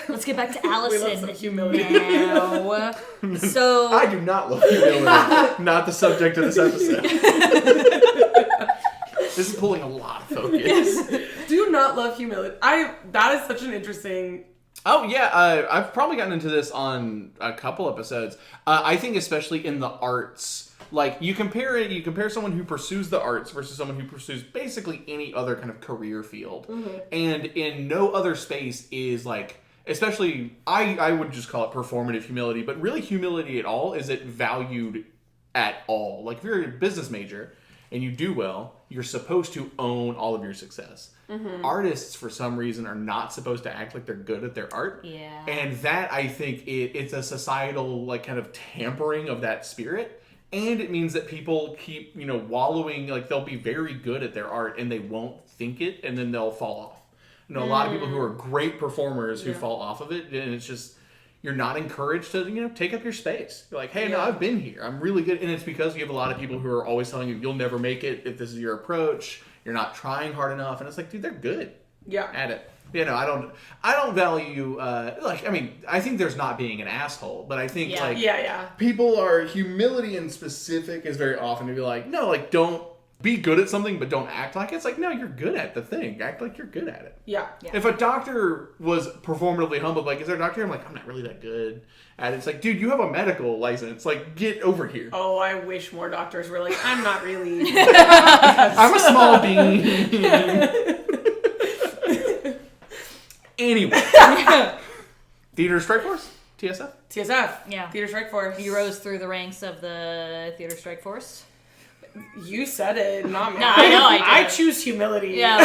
Let's get back to We love Allison some humility. now. So I do not love humility. Not the subject of this episode. This is pulling a lot of focus. Do you not love humility? That is such an interesting. Oh yeah, I've probably gotten into this on a couple episodes. I think especially in the arts, like you compare someone who pursues the arts versus someone who pursues basically any other kind of career field, and in no other space is like, especially I would just call it performative humility, but really humility at all is it valued at all. Like if you're a business major and you do well, you're supposed to own all of your success. Artists, for some reason, are not supposed to act like they're good at their art. Yeah. And that, I think, it's a societal, like, kind of tampering of that spirit. And it means that people keep, wallowing, like, they'll be very good at their art and they won't think it, and then they'll fall off. A lot of people who are great performers who fall off of it, and it's just, you're not encouraged to, take up your space. You're like, hey, no, I've been here. I'm really good. And it's because you have a lot of people who are always telling you, you'll never make it if this is your approach. You're not trying hard enough. And it's like, dude, they're good at it. I don't value, I think there's not being an asshole, but I think, people are, humility in specific is very often to be like, no, like, don't be good at something, but don't act like it. It's like, no, you're good at the thing. Act like you're good at it. Yeah. If a doctor was performatively humbled, like, is there a doctor? I'm like, I'm not really that good at it. It's like, dude, you have a medical license. Like, get over here. Oh, I wish more doctors were like, I'm not really. I'm a small bean. Anyway. Theater Strike Force? TSF? TSF. Yeah. Theater Strike Force. You rose through the ranks of the Theater Strike Force. You said it, not me. No, I know I I did. choose humility. Yeah,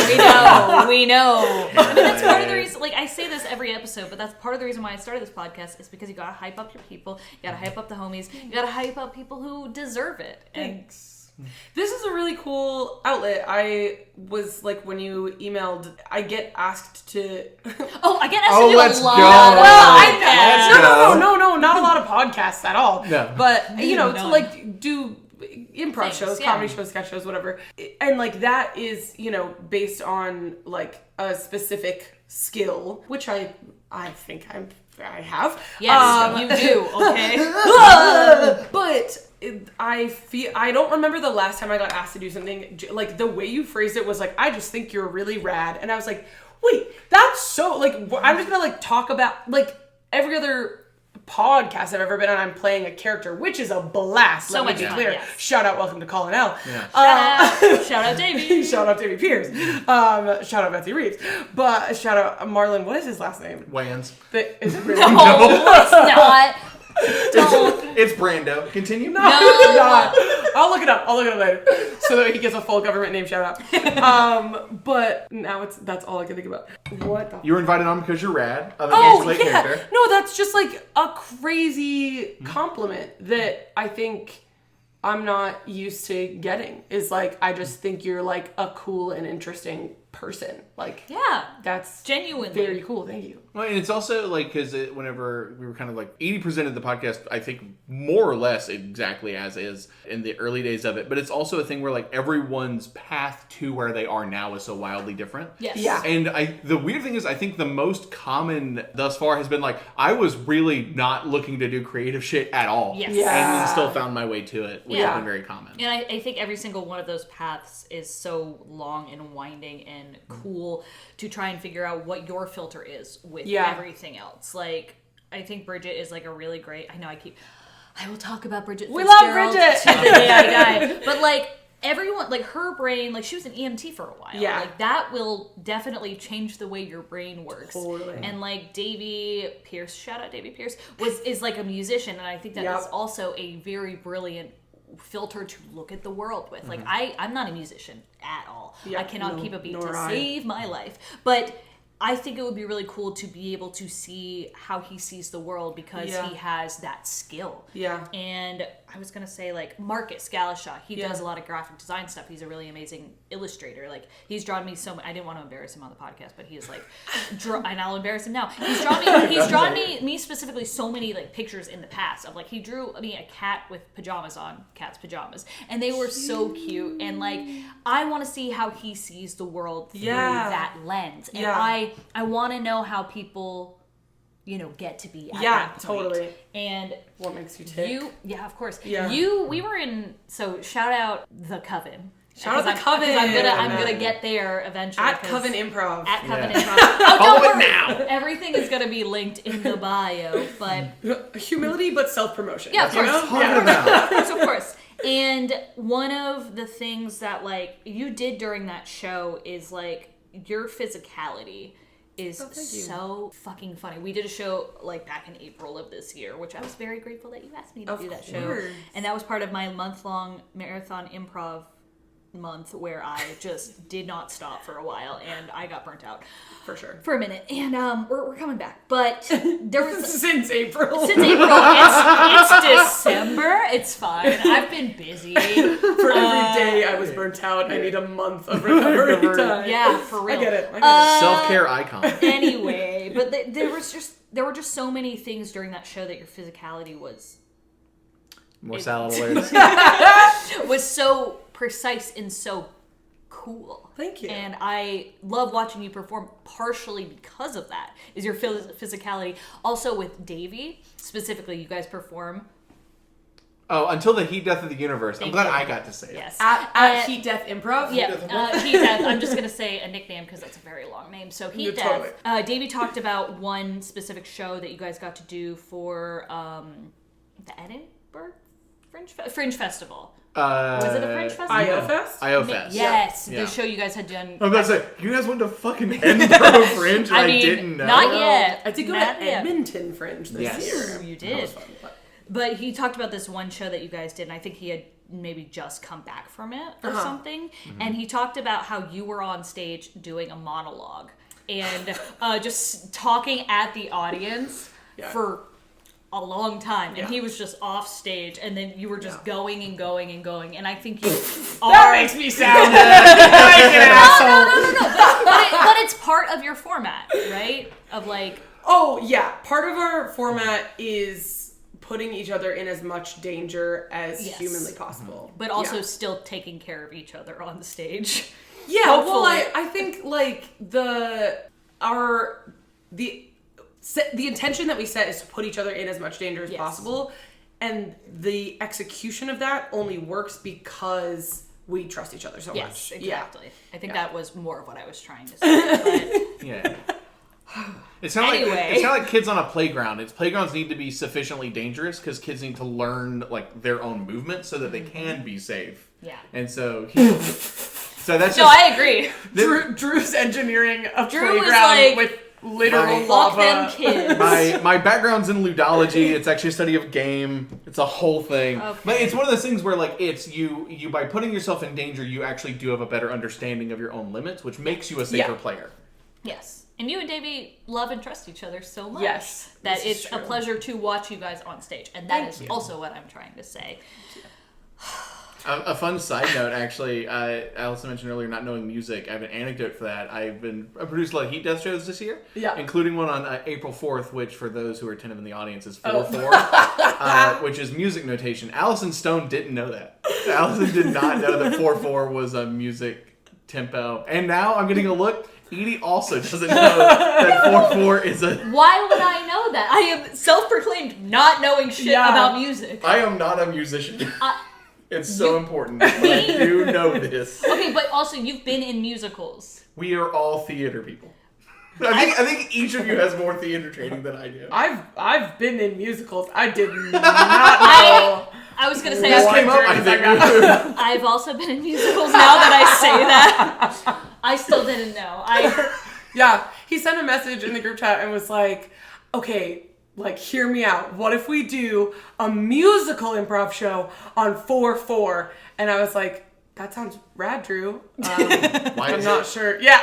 we know. I mean, that's part of the reason, like, I say this every episode, but that's part of the reason why I started this podcast is because you gotta hype up your people, you gotta hype up the homies, you gotta hype up people who deserve it. Thanks. This is a really cool outlet. I was, like, when you emailed, I get asked to... Oh, I get asked to do let's a lot go. of Let's go. No, not a lot of podcasts at all. No. But, No. to, like, do improv Things, shows, yeah. comedy shows, sketch shows, whatever. And, like, that is, based on, like, a specific skill, which I think I have. Yes, you do, okay? But I don't remember the last time I got asked to do something, like, the way you phrased it was like, I just think you're really rad. And I was like, wait, that's so, like, I'm just gonna, like, talk about, like, every other podcast I've ever been on, I'm playing a character, which is a blast. So Let me much be fun, clear. yes. Shout out, welcome to Colin L. Yeah. Shout out Davey. Shout out Davey Pierce. Shout out Betsy Reeves. But shout out Marlon. What is his last name? Wayans. Is it really? No, it's not. Don't. It's Brando. Continue. No, it's not. I'll look it up later, so that he gets a full government name shout out. But now that's all I can think about. What the? You were invited on because you're rad. Oh yeah, no, that's just like a crazy compliment that I think I'm not used to getting. Is like, I just think you're like a cool and interesting person. Like, Yeah, that's genuinely very cool. Thank you. Well, and it's also like, because whenever we were kind of like, Edi presented the podcast, I think more or less exactly as is in the early days of it. But it's also a thing where like everyone's path to where they are now is so wildly different. Yes. Yeah. And the weird thing is, I think the most common thus far has been like, I was really not looking to do creative shit at all. Yes. Yeah. And then still found my way to it, which Yeah. has been very common. And I think every single one of those paths is so long and winding and cool to try and figure out what your filter is with everything else. Like, I think Bridget is like a really great, I will talk about Bridget We love Fitzgerald Bridget! to the day I die. But like, everyone, like, her brain, like, she was an EMT for a while. Yeah. Like, that will definitely change the way your brain works. Totally. And, like, Davy Pierce, shout out Davy Pierce, is like a musician, and I think that Yep. is also a very brilliant filter to look at the world with. Like, Mm-hmm. I'm not a musician at all. Yep, I cannot no, keep a beat nor to I. save my life. But I think it would be really cool to be able to see how he sees the world because Yeah. he has that skill. Yeah. And I was going to say, like, Marcus Galashaw, he Yeah. does a lot of graphic design stuff. He's a really amazing illustrator. Like, he's drawn me so much. I didn't want to embarrass him on the podcast, but he's like, and I'll embarrass him now. He's drawn me specifically so many, like, pictures in the past of, like, he drew me a cat with pajamas on, cat's pajamas. And they were so cute. And, like, I want to see how he sees the world through Yeah. that lens. And Yeah. I want to know how people, you know, get to be at Yeah, that point. totally. And What makes you tick? yeah, of course. Yeah. We were in, so shout out the Coven. Shout out the 'Cause Coven. I'm gonna get there eventually. At 'cause- Coven Improv. At Coven Yeah. Improv. Oh, Follow don't it worry. now. Everything is gonna be linked in the bio, but Humility, but self-promotion. yeah, of course. Talking about. Of course, of course. And one of the things that, like, you did during that show is, like, your physicality is thank you. so fucking funny. We did a show, like, back in April of this year, which I was very grateful that you asked me to Of do that show. course. And that was part of my month-long marathon improv month where I just did not stop for a while, and I got burnt out For sure. for a minute. And we're coming back. But there was... Since April. Since April, it's December. It's fine. I've been busy. For every day I was burnt out, I need a month of recovery time. Yeah, for real. I get it. Self-care icon. Anyway, but there were just so many things during that show that your physicality was More salad alerts. was so precise and so cool. Thank you. And I love watching you perform partially because of that, is your physicality. Also with Davey, specifically, you guys perform. Oh, until the heat death of the universe. I'm Thank glad you. I got to say it. Yes. At Heat Death Improv? Yeah, Heat Death. I'm just going to say a nickname because that's a very long name. So Heat Yeah, totally. Death. Davey talked about one specific show that you guys got to do for the Edinburgh Fringe Festival. Was it a Fringe Festival? IO Fest? IO Fest. Yes, Yeah. the show you guys had done. I'm about to say, you guys went to fucking Edinburgh Fringe and I didn't know. Not yet. I did go Not to yet. Edmonton Fringe this Yes. year. Ooh, you That did. was fun, but- But he talked about this one show that you guys did, and I think he had maybe just come back from it or something. And he talked about how you were on stage doing a monologue and just talking at the audience Yeah. for a long time. And Yeah. he was just off stage, and then you were just going and going and going. And I think you That makes me sound like an asshole. but it's part of your format, right? Of like, Oh, yeah. Part of our format is putting each other in as much danger as Yes. humanly possible. but also Yeah. still taking care of each other on the stage. Yeah, well, Hopefully. I think like the intention that we set is to put each other in as much danger as Yes. possible, and the execution of that only works because we trust each other so Yes, much. exactly. I think Yeah. that was more of what I was trying to say. But Yeah. It's not Anyway. like it's not like kids on a playground. It's playgrounds need to be sufficiently dangerous because kids need to learn like their own movement so that they can be safe. yeah. And so, so that's No, just, I agree. Drew's engineering a Drew was playground like, with literal Fuck lava. them kids. my background's in ludology. It's actually a study of game. It's a whole thing. Okay. But it's one of those things where like it's you by putting yourself in danger, you actually do have a better understanding of your own limits, which makes you a safer Yeah. player. Yes. And you and Davey love and trust each other so much Yes, that this is it's a true. pleasure to watch you guys on stage. And that Thank is you. also what I'm trying to say. A fun side note, actually, Allison mentioned earlier not knowing music. I have an anecdote for that. I produced a lot of Heat Death shows this year, Yeah. including one on April 4th, which for those who are attentive in the audience is 4/4, which is music notation. Allison Stone didn't know that. Allison did not know that 4/4 was a music tempo. And now I'm getting a look. Edie also doesn't know that 4/4 is a... Why would I know that? I am self-proclaimed not knowing shit Yeah. about music. I am not a musician. It's so You- important. I do know this. Okay, but also you've been in musicals. We are all theater people. I think each of you has more theater training than I do. I've been in musicals. I did not know. I was gonna say This What came up, I dreams think. I've also been in musicals. Now that I say that, I still didn't know. Yeah, he sent a message in the group chat and was like, okay, like, hear me out. What if we do a musical improv show on 4/4? And I was like, that sounds rad, Drew. Why I'm is not it? sure. Yeah.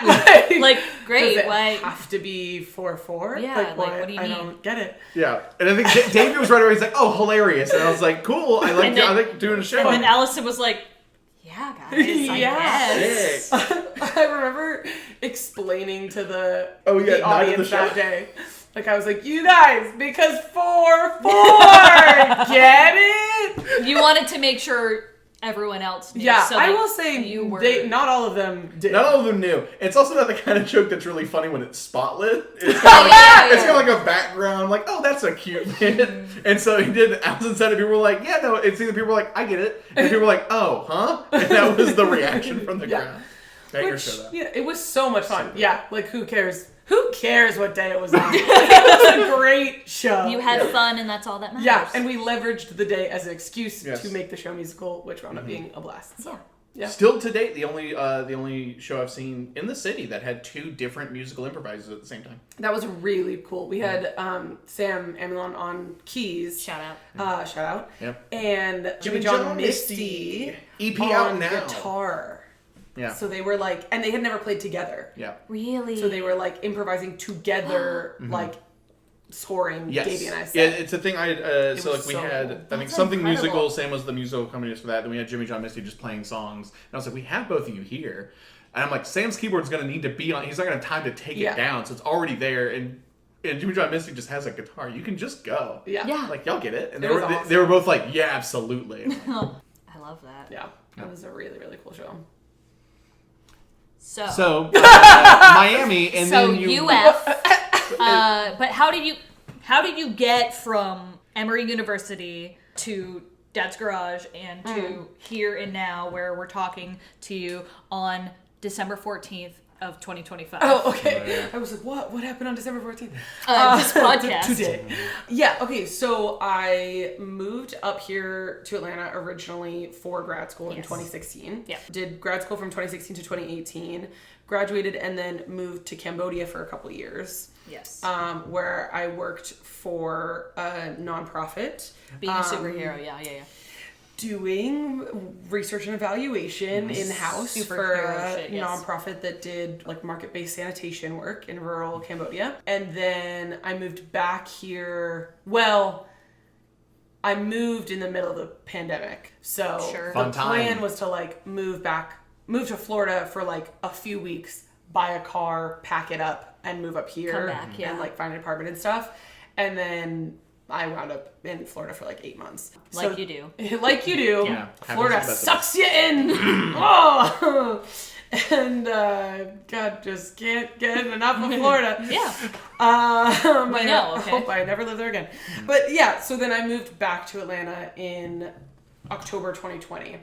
like great. Does it Why? have to be 4/4? Yeah, what do you I mean? don't get it. Yeah, and I think David was right away. He's like, "Oh, hilarious!" And I was like, "Cool, I like doing a show." And then Allison was like, "Yeah, guys, I guess." Sick. I remember explaining to the Oh, yeah, the night of the audience show. that day. Like, I was like, you guys, because 4/4, get it? You wanted to make sure everyone else knew. Yeah, so I that will say you were. not all of them did. Not all of them knew. It's also not the kind of joke that's really funny when it's spotlit. It's Oh, kind of yeah, it's kind of like a background, like, oh, that's a cute bit. And so he did. Allison said it. People were like, yeah, no. It's either people were like, I get it, and people were like, oh, huh? And that was the reaction from the Yeah. crowd. Banger Which, show though. yeah, it was so much fun. Yeah, like, who cares? Who cares what day it was on? It was a great show. You had fun, and that's all that matters. Yeah, and we leveraged the day as an excuse Yes. to make the show musical, which wound up being a blast. So, yeah. Still to date, the only show I've seen in the city that had two different musical improvisers at the same time. That was really cool. We had Sam Amilon on keys. shout out. Shout out. Yep. And Jimmy John Misty EP on out now. guitar. Yeah. So they were like, and they had never played together. Yeah. Really? So they were like improvising together, like scoring Yes. Davey and I. Yeah, it's a thing I so was like we so had cool. I think That's something incredible. musical. Sam was the musical accompanist for that. Then we had Jimmy John Misty just playing songs. And I was like, we have both of you here. And I'm like, Sam's keyboard's gonna need to be on. He's not gonna have time to take Yeah. it down, so it's already there. And Jimmy John Misty just has a guitar. You can just go. Yeah. Yeah. Like y'all get it. And It they was were awesome. they were both like, yeah, absolutely. I love that. Yeah. That was a really, really cool show. So, So Miami, and so then you UF. But how did you get from Emory University to Dad's Garage and to here and now, where we're talking to you on December 14th of 2025? Oh, okay. yeah. I was like, what? What happened on December 14th? This podcast. Today. Yeah, okay, so I moved up here to Atlanta originally for grad school in Yes. 2016. Yeah. Did grad school from 2016 to 2018. Graduated and then moved to Cambodia for a couple years. Yes. Where I worked for a nonprofit. Being a superhero, yeah. Doing research and evaluation in-house for Superhero a shit, yes. nonprofit that did like market-based sanitation work in rural Cambodia. And then I moved back here. Well, I moved in the middle of the pandemic. So Sure. the Fun plan time. was to like move to Florida for like a few weeks, buy a car, pack it up, and move up here. Come back, yeah. And like find an apartment and stuff. And then I wound up in Florida for like 8 months. Like you do. Like you do. Yeah, Florida having some sucks you in. Oh. And God, just can't get enough of Florida. Yeah. I know, okay. hope I never live there again. But yeah, so then I moved back to Atlanta in October 2020.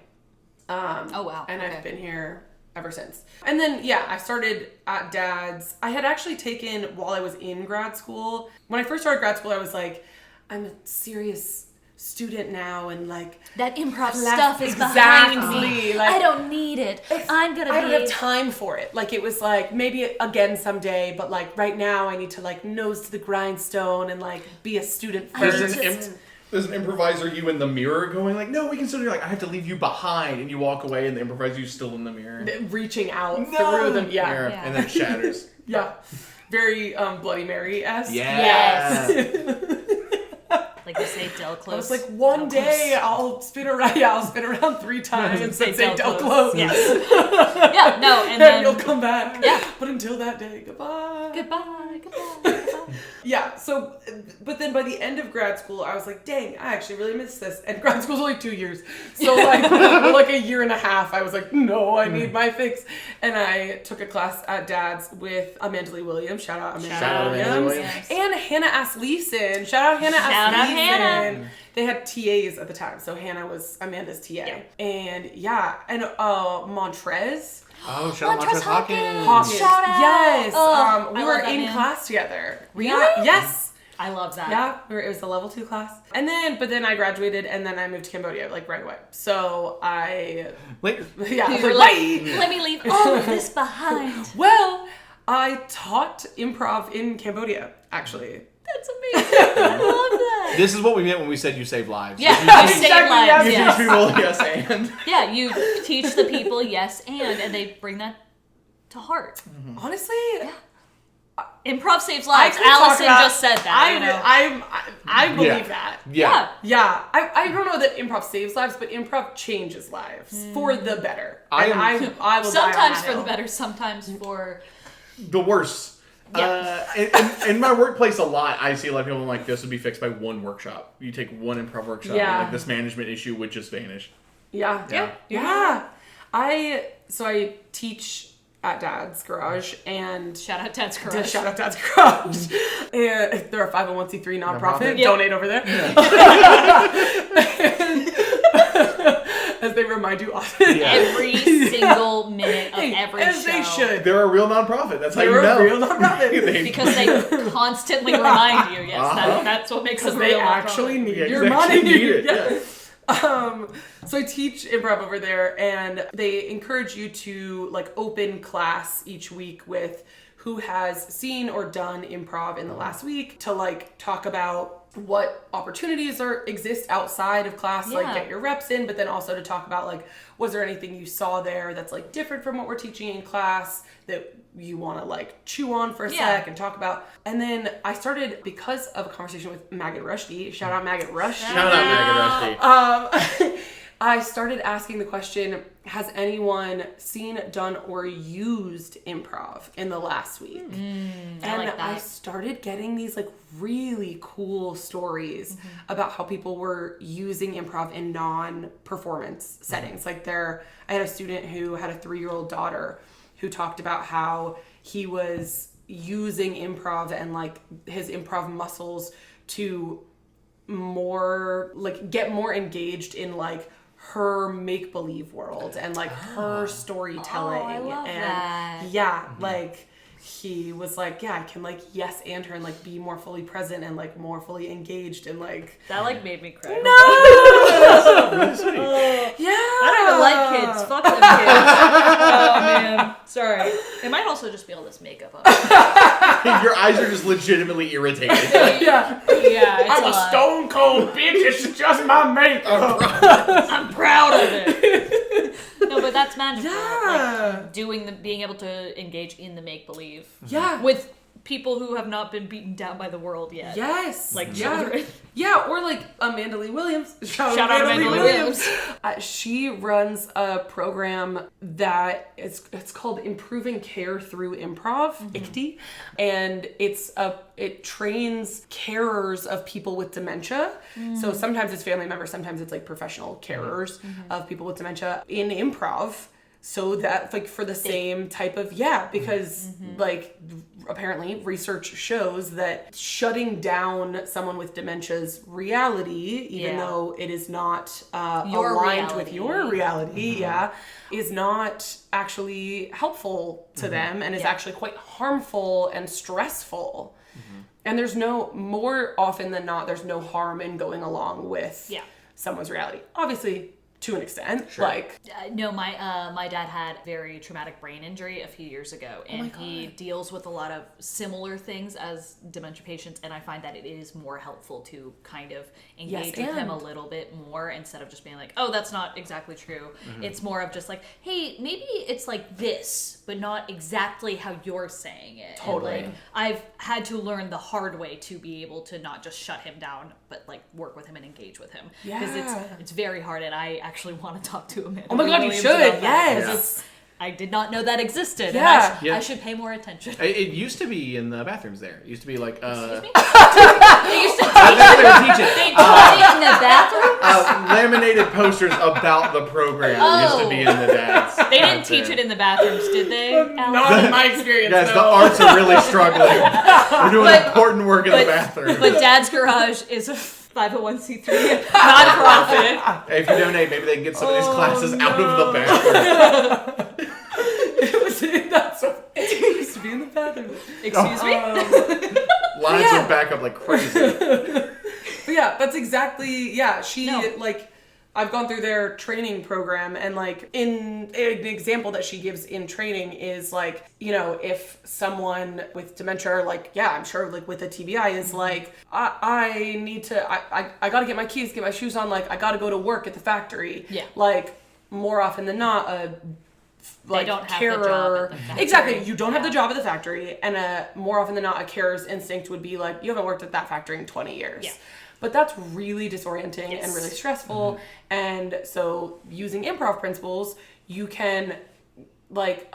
Oh, wow. And Okay. I've been here ever since. And then, yeah, I started at Dad's. I had actually taken, while I was in grad school, when I first started grad school, I was like, I'm a serious student now, and like, That improv Class- stuff is behind me. exactly, like- I don't need it. I'm gonna I be. don't have time for it. Like, it was like, maybe again someday, but like right now I need to like nose to the grindstone and like be a student There's first. there's an improviser you in the mirror going like, no, we can still do like I have to leave you behind, and you walk away, and the improviser you still in the mirror. Reaching out No! through them. Yeah. Mirror, Yeah. and then it shatters. Yeah. Very Bloody Mary-esque. Yeah. Like they say, Del Close. I was like, one Del day Close. I'll spin around. Yeah, I'll spin around 3 times and say Del Del Close. Close. Yes. Yeah, no, and And then you'll come back. Yeah. But until that day, goodbye. goodbye, goodbye. Yeah, so, but then by the end of grad school, I was like, dang, I actually really miss this. And grad school's only 2 years. So, like, like a year and a half, I was like, no, I need my fix. And I took a class at Dad's with Amanda Lee Williams. Shout out Amanda Shout out Williams. Amanda Lee Williams. And Hannah Asleason. Shout out Hannah Shout out Asleason. Hannah. They had TAs at the time. So Hannah was Amanda's TA. Yeah. And yeah, and Montrez. Oh, shout out Montrezl Montrezl Hawkins. Hawkins. Shout out. Yes. Oh, We I were love that in man. class together. Really? Yeah, yes. I love that. Yeah, it was a level 2 class. But then I graduated and then I moved to Cambodia like right away. So Later. yeah, You were like, let me leave all of this behind. Well, I taught improv in Cambodia, actually. That's amazing. I love that. This is what we meant when we said you save lives. Yeah, you save Exactly, lives. You Yes. teach people yes and. Yeah, you teach the people yes and they bring that to heart. Honestly, Improv saves I lives. could talk Allison about- just said that. I believe Yeah. that. Yeah. Yeah, I don't know that improv saves lives, but improv changes lives for the better. I And am- I will die on Sometimes that for the hill. better, sometimes for The worst. Yeah. In my workplace, a lot I see a lot of people like this would be fixed by one workshop. You take one improv workshop, Yeah. and like this management issue would just vanish. Yeah. Yeah. Yeah. I teach at Dad's Garage and shout out Ted's to Garage. shout out Dad's Garage. And they're a 501c3 nonprofit. Nonprofit. Yep. Donate over there. As they remind you often. Yeah. Every single minute of Hey, every as show. they should. They're a real nonprofit. That's how They're you know. a real nonprofit. Because they constantly remind you. Yes, Uh-huh. that's what makes Because them a they real actually nonprofit. need Yeah, your they actually money. need it, yeah. So I teach improv over there, and they encourage you to like open class each week with who has seen or done improv in the last week to like talk about what opportunities exist outside of class, like Yeah. get your reps in, but then also to talk about like, was there anything you saw there that's like different from what we're teaching in class that you want to like chew on for a Yeah. sec and talk about. And then I started, because of a conversation with Maggot Rushdie, shout out Maggot Rush. Shout out Megan Rusty. I started asking the question, has anyone seen, done, or used improv in the last week? I And like that. I started getting these like really cool stories about how people were using improv in non-performance settings. Like I had a student who had a 3-year-old daughter who talked about how he was using improv and like his improv muscles to get more engaged in like her make-believe world and like her storytelling. Oh, I love and that. yeah, like he was like, yeah, I can like yes and her and like be more fully present and like more fully engaged and like That like made me cry. Really sweet. yeah. I don't even like kids. Fuck them kids. Oh man. Sorry. It might also just be all this makeup on. Your eyes are just legitimately irritated. Yeah. Yeah, it's I'm a a lot. stone cold bitch. It's just my makeup. I'm proud of it. No, but that's magical. Yeah. Like being able to engage in the make believe. Yeah. With people who have not been beaten down by the world yet. Yes. Like yeah. children. Yeah, or like Amanda Lee Williams. Shout out Amanda Lee Williams. She runs a program that it's called Improving Care Through Improv, ICTI, and it trains carers of people with dementia. So sometimes it's family members, sometimes it's like professional carers of people with dementia in improv. So that like for the same type of because like apparently research shows that shutting down someone with dementia's reality, even though it is not Your aligned with reality. your reality, is not actually helpful to them and is actually quite harmful and stressful. And there's more often than not, there's no harm in going along with someone's reality. Obviously, to an extent, Sure. like No, my dad had very traumatic brain injury a few years ago, and he deals with a lot of similar things as dementia patients, and I find that it is more helpful to kind of engage with him a little bit more instead of just being like, oh, that's not exactly true. It's more of just like, hey, maybe it's like this, but not exactly how you're saying it. Totally. And like, I've had to learn the hard way to be able to not just shut him down, but like work with him and engage with him. Because it's very hard, and I actually want to talk to him. oh my god, you should, yes. I did not know that existed. Yeah. And I should pay more attention. It used to be in the bathrooms there. It used to be like Excuse me? They used to that's what they would teach it. they taught it in the bathroom. Laminated posters about the program used to be in the dads. They didn't teach it in the bathrooms, did they? Not in my experience. Guys, the no. arts are really struggling. We're doing important work in the bathroom. But Dad's Garage is a 501c3 nonprofit. Hey, if you donate, maybe they can get some of these classes out of the bathroom. That's what it used to be in the bathroom. Excuse me? Lines Yeah. would back up like crazy. But yeah, that's exactly, she, No. like, I've gone through their training program, and like in an example that she gives in training is like, you know, if someone with dementia, or like, I'm sure like with a TBI is like, I need to, I gotta get my keys, get my shoes on, like I gotta go to work at the factory. Yeah. Like more often than not, like they don't have carer, the job at the factory. Exactly, you don't have the job at the factory, and more often than not, a carer's instinct would be like, you haven't worked at that factory in 20 years. Yeah. But that's really disorienting Yes. and really stressful. And so using improv principles, you can like,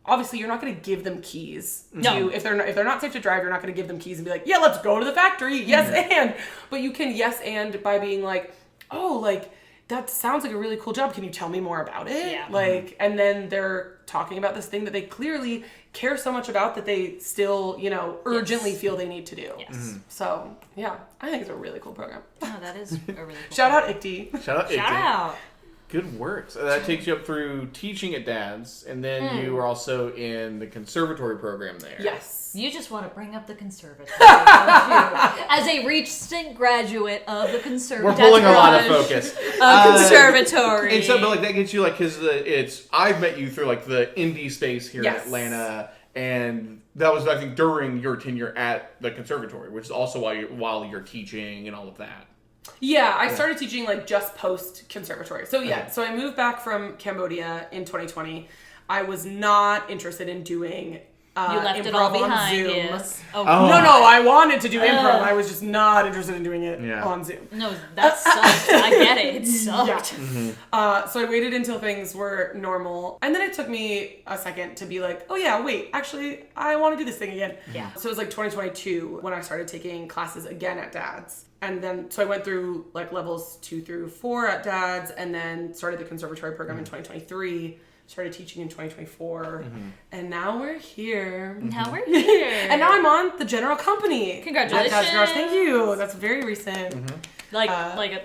obviously you're not going to give them keys. No. If they're not safe to drive, you're not going to give them keys and be like, yeah, let's go to the factory. Yes, and. But you can yes and by being like, oh, like that sounds like a really cool job. Can you tell me more about it? Yeah. Like, and then they're talking about this thing that they clearly care so much about that they still, you know, urgently Yes. feel they need to do. Yes. So, yeah, I think it's a really cool program. Oh, that is a really cool Shout out program. Edi. Shout out. Shout Edi. out. Good work. So that takes you up through teaching at Dad's, and then you were also in the conservatory program there. Yes. You just want to bring up the conservatory, don't you? As a recent graduate of the conservatory. We're pulling a lot of focus. Conservatory. And so, but like that gets you like, because I've met you through like the indie space here in Yes. Atlanta, and that was I think during your tenure at the conservatory, which is also while you're teaching and all of that. Yeah, I started teaching like just post conservatory. So Okay. so I moved back from Cambodia in 2020. I was not interested in doing You left improv it all on behind. Zoom. Yes. Oh, Oh. No, I wanted to do improv. I was just not interested in doing it Yeah. on Zoom. No, that sucked. I get it. It sucked. So I waited until things were normal. And then it took me a second to be like, oh yeah, wait, actually, I want to do this thing again. Yeah. So it was like 2022 when I started taking classes again at Dad's. And then, so I went through like levels 2 through 4 at Dad's, and then started the conservatory program in 2023. Started teaching in 2024. And now we're here. Now we're here. And now I'm on the general company. Congratulations. At Dad's Garage. Thank you. That's very recent. like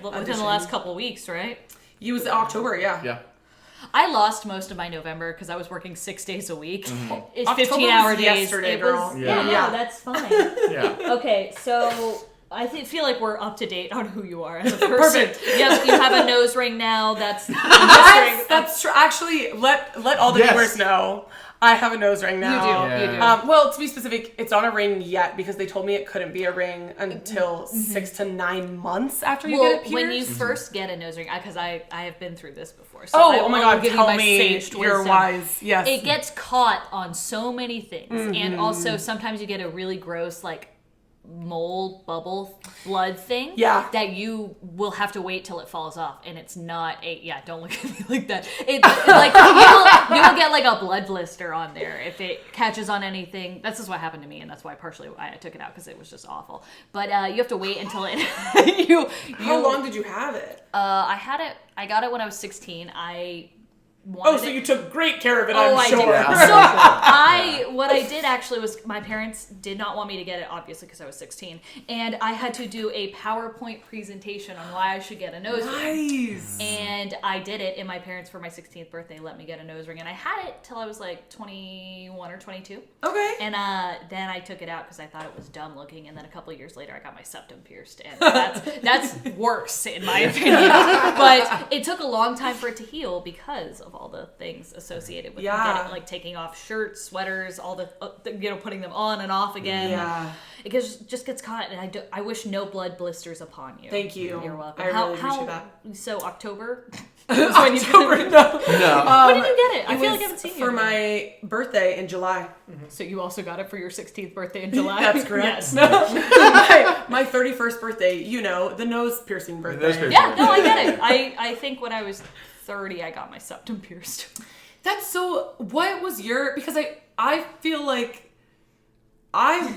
within audition. the last couple weeks, right? It was October, yeah. Yeah. I lost most of my November because I was working 6 days a week. It's October 15-hour was days. yesterday, It girl. was, Yeah. yeah, that's fine. Yeah. Okay, so I feel like we're up to date on who you are as a person. Perfect. Yep, you have a nose ring now. That's That's true. Actually, let all the Yes. viewers know. I have a nose ring now. You do. You do. Yeah. Well, to be specific, it's not a ring yet because they told me it couldn't be a ring until 6 to 9 months after you Well, get it pierced. when you first get a nose ring, because I have been through this before. So oh my I God, will give you tell my me saged you're wisdom. wise. Yes. It gets caught on so many things, and also sometimes you get a really gross like mold bubble blood thing. Yeah. That you will have to wait till it falls off, and it's not a don't look at me like that. It like you'll get like a blood blister on there if it catches on anything. That's just what happened to me, and that's why partially I took it out because it was just awful. But you have to wait until it How long did you have it? I got it when I was 16. I wanted Oh, so it. you took great care of it, Oh, I'm I sure. did. Yeah. So what I did actually was my parents did not want me to get it, obviously, because I was 16, and I had to do a PowerPoint presentation on why I should get a nose ring. Nice. And I did it, and my parents, for my 16th birthday, let me get a nose ring, and I had it till I was like 21 or 22. Okay. And then I took it out because I thought it was dumb looking, and then a couple of years later I got my septum pierced, and that's worse in my opinion. But it took a long time for it to heal because of all the things associated with getting, like taking off shirts, sweaters, all the putting them on and off again. Yeah. It just gets caught, and I wish no blood blisters upon you. Thank you. You're welcome. I really appreciate that. So October. October, no. When did you get it? I It feel was like I haven't seen you for in a my birthday in July. So you also got it for your 16th birthday in July? That's correct. Yes. my 31st birthday, the nose piercing birthday. nose piercing. Yeah, no, I get it. I think when I was 30, I got my septum pierced. That's so. What was your? Because I feel like I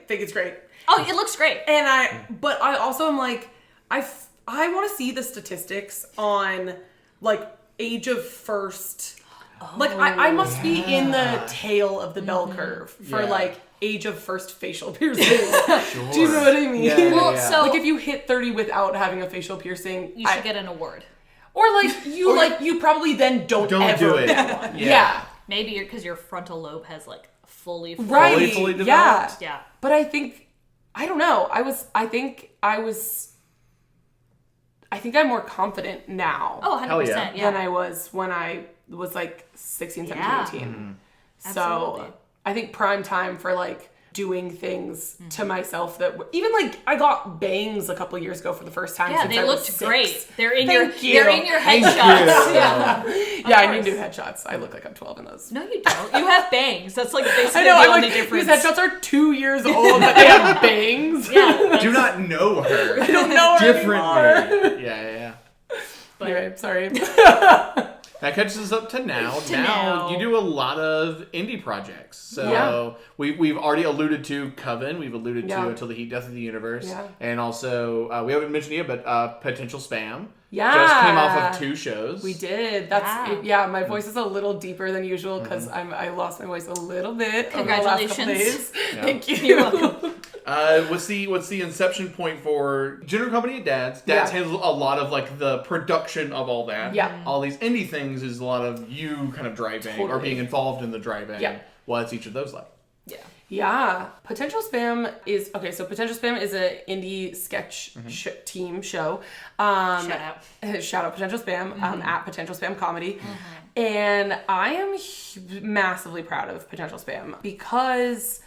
think it's great, Oh, it looks great. but I also am like I want to see the statistics on like age of first. Like I must be in the tail of the bell curve for Yeah. like age of first facial piercing. Do you know what I mean? Yeah, Well, yeah. so Like if you hit 30 without having a facial piercing, you should get an award. or like you probably then don't Don't ever do it. get one. Yeah. Maybe because your frontal lobe has like fully Right. Fully developed? Yeah. Yeah. But I don't know. I think I'm more confident now Oh, 100%. Hell yeah. Yeah. than I was when I was like 16, 17, Yeah. 18. Absolutely. So I think prime time for like doing things to myself that even like I got bangs a couple years ago for the first time. Yeah, since they I was looked 6. great. They're in Thank your you. headshots. Yeah. Yeah, I course. need new headshots. I look like I'm 12 in those. No, you don't. You have bangs. That's like basically I know. the I'm only like difference. these headshots are 2 years old, but they have bangs. Yeah. Do not know her. I don't know her anymore. Differently. Yeah. But- Anyway, sorry. That catches us up to now. now. You do a lot of indie projects. So Yeah. we've already alluded to Coven. We've alluded Yeah. to Until the Heat Death of the Universe. Yeah. And also, we haven't mentioned it yet, but Potential Spam. Yeah. Just came off of 2 shows. We did. That's Yeah. my voice is a little deeper than usual because I lost my voice a little bit over the last couple Congratulations. days. Yeah. Thank you. You're welcome. What's the inception point for General Company at Dad's? Dad's Yeah. handles a lot of like the production of all that. Yeah. All these indie things is a lot of you kind of driving or Totally. being involved in the driving. Yeah. What's each of those like? Yeah. Yeah. Potential Spam is okay. So Potential Spam is an indie sketch team show. Shout out. Shout out Potential Spam at Potential Spam Comedy. And I am massively proud of Potential Spam because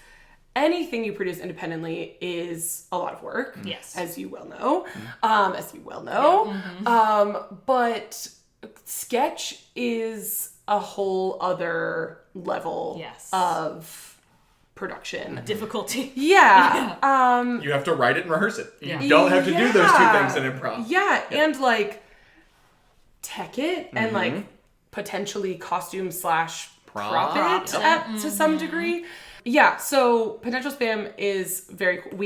anything you produce independently is a lot of work. Yes. As you well know. But sketch is a whole other level Yes. of production. Difficulty. Yeah. You have to write it and rehearse it. You Yeah. don't have to do those two Yeah. things in improv. Yeah, and like tech it and like potentially costume / prop it Yep. to some degree. Yeah, so Potential Spam is very cool.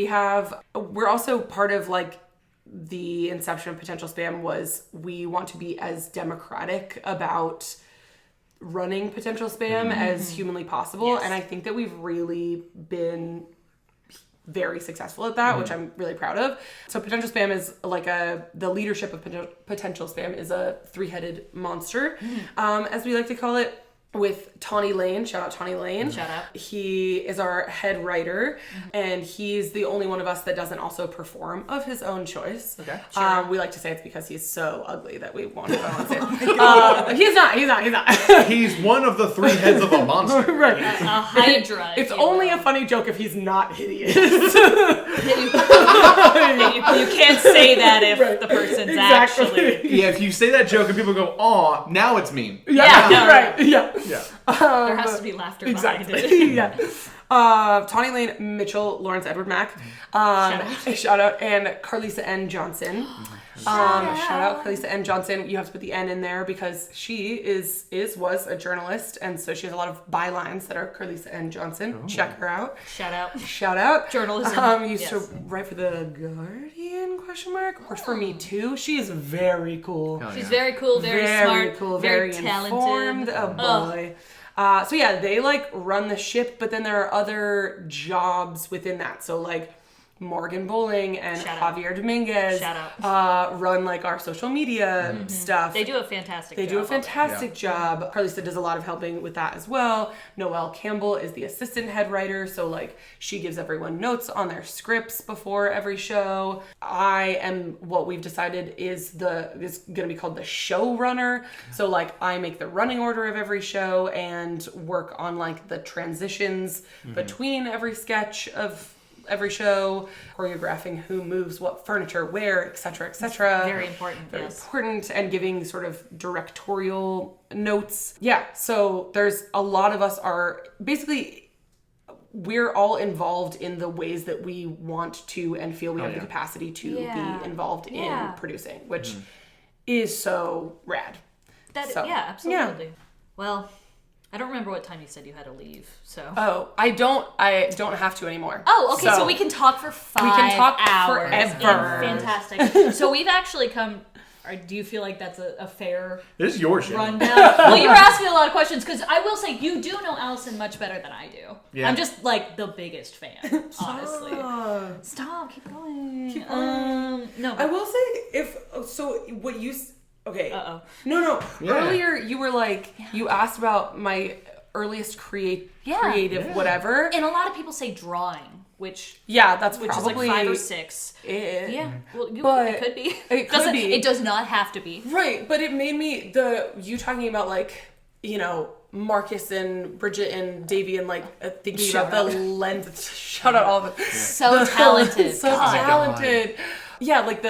We're also part of like the inception of Potential Spam was we want to be as democratic about running Potential Spam as humanly possible. Yes. And I think that we've really been very successful at that, which I'm really proud of. So Potential Spam is like the leadership of Potential Spam is a 3-headed monster, as we like to call it, with Tawny Lane. Shout out Tawny Lane. Shout out. He is our head writer, and he's the only one of us that doesn't also perform of his own choice. Okay. We like to say it's because he's so ugly that we want to go on stage. He's not. He's one of the 3 heads of a monster. Right. A hydra. It's if you only will. a funny joke if he's not hideous. You can't say that if Right. the person's Exactly. actually. Yeah, if you say that joke and people go, "Aw, now it's mean." Yeah, no, right. Yeah. Yeah. There has to be laughter behind it. Exactly. Yeah. Tawny Lane, Mitchell, Lawrence Edward Mack. Shout out. And Carlisa N. Johnson. Shout out Carlisa N. Johnson. You have to put the N in there because she was a journalist, and so she has a lot of bylines that are Carlisa N. Johnson. Check her out. Shout out. Shout out. Journalism. Used to Yes. write for the Guardian ? Worked for Me Too. She is very cool. Hell She's yeah. very cool, very smart, cool, very talented. talented. Oh Ugh. boy. So yeah, they like run the ship, but then there are other jobs within that. So like Morgan Bowling and Shout out. Javier Dominguez Shout out. run like our social media stuff. They do a fantastic They job. do a fantastic job. Carlisa does a lot of helping with that as well. Noelle Campbell is the assistant head writer, so like she gives everyone notes on their scripts before every show. I am what we've decided is going to be called the showrunner. So like I make the running order of every show and work on like the transitions between every sketch of every show, choreographing who moves what furniture where, etc., etc. Very important. Very Yes. important, and giving sort of directorial notes. Yeah, so there's a lot of us are basically, we're all involved in the ways that we want to and feel we have the capacity to Yeah. be involved Yeah. in producing, which is so rad. So, Yeah, absolutely. Well, I don't remember what time you said you had to leave, so. Oh, I don't have to anymore. Oh, okay, so we can talk for 5 talk hours. forever. Fantastic. So we've actually come, or do you feel like that's a fair This is your show. rundown? Well, you were asking a lot of questions, because I will say, you do know Allison much better than I do. Yeah. I'm just, like, the biggest fan, honestly. Stop, keep going. No. I will say Okay. Uh-oh. No. Yeah. Earlier you were like, you asked about my earliest creative whatever. And a lot of people say drawing, which That's is probably like 5 or 6. it. Yeah, well, But it could be. it could be. It does not have to be. Right, but it made me you talking about like, you know, Marcus and Bridget and Davey and like thinking Shout about the lens. Shout out all of it. So talented. So God. talented. Yeah, like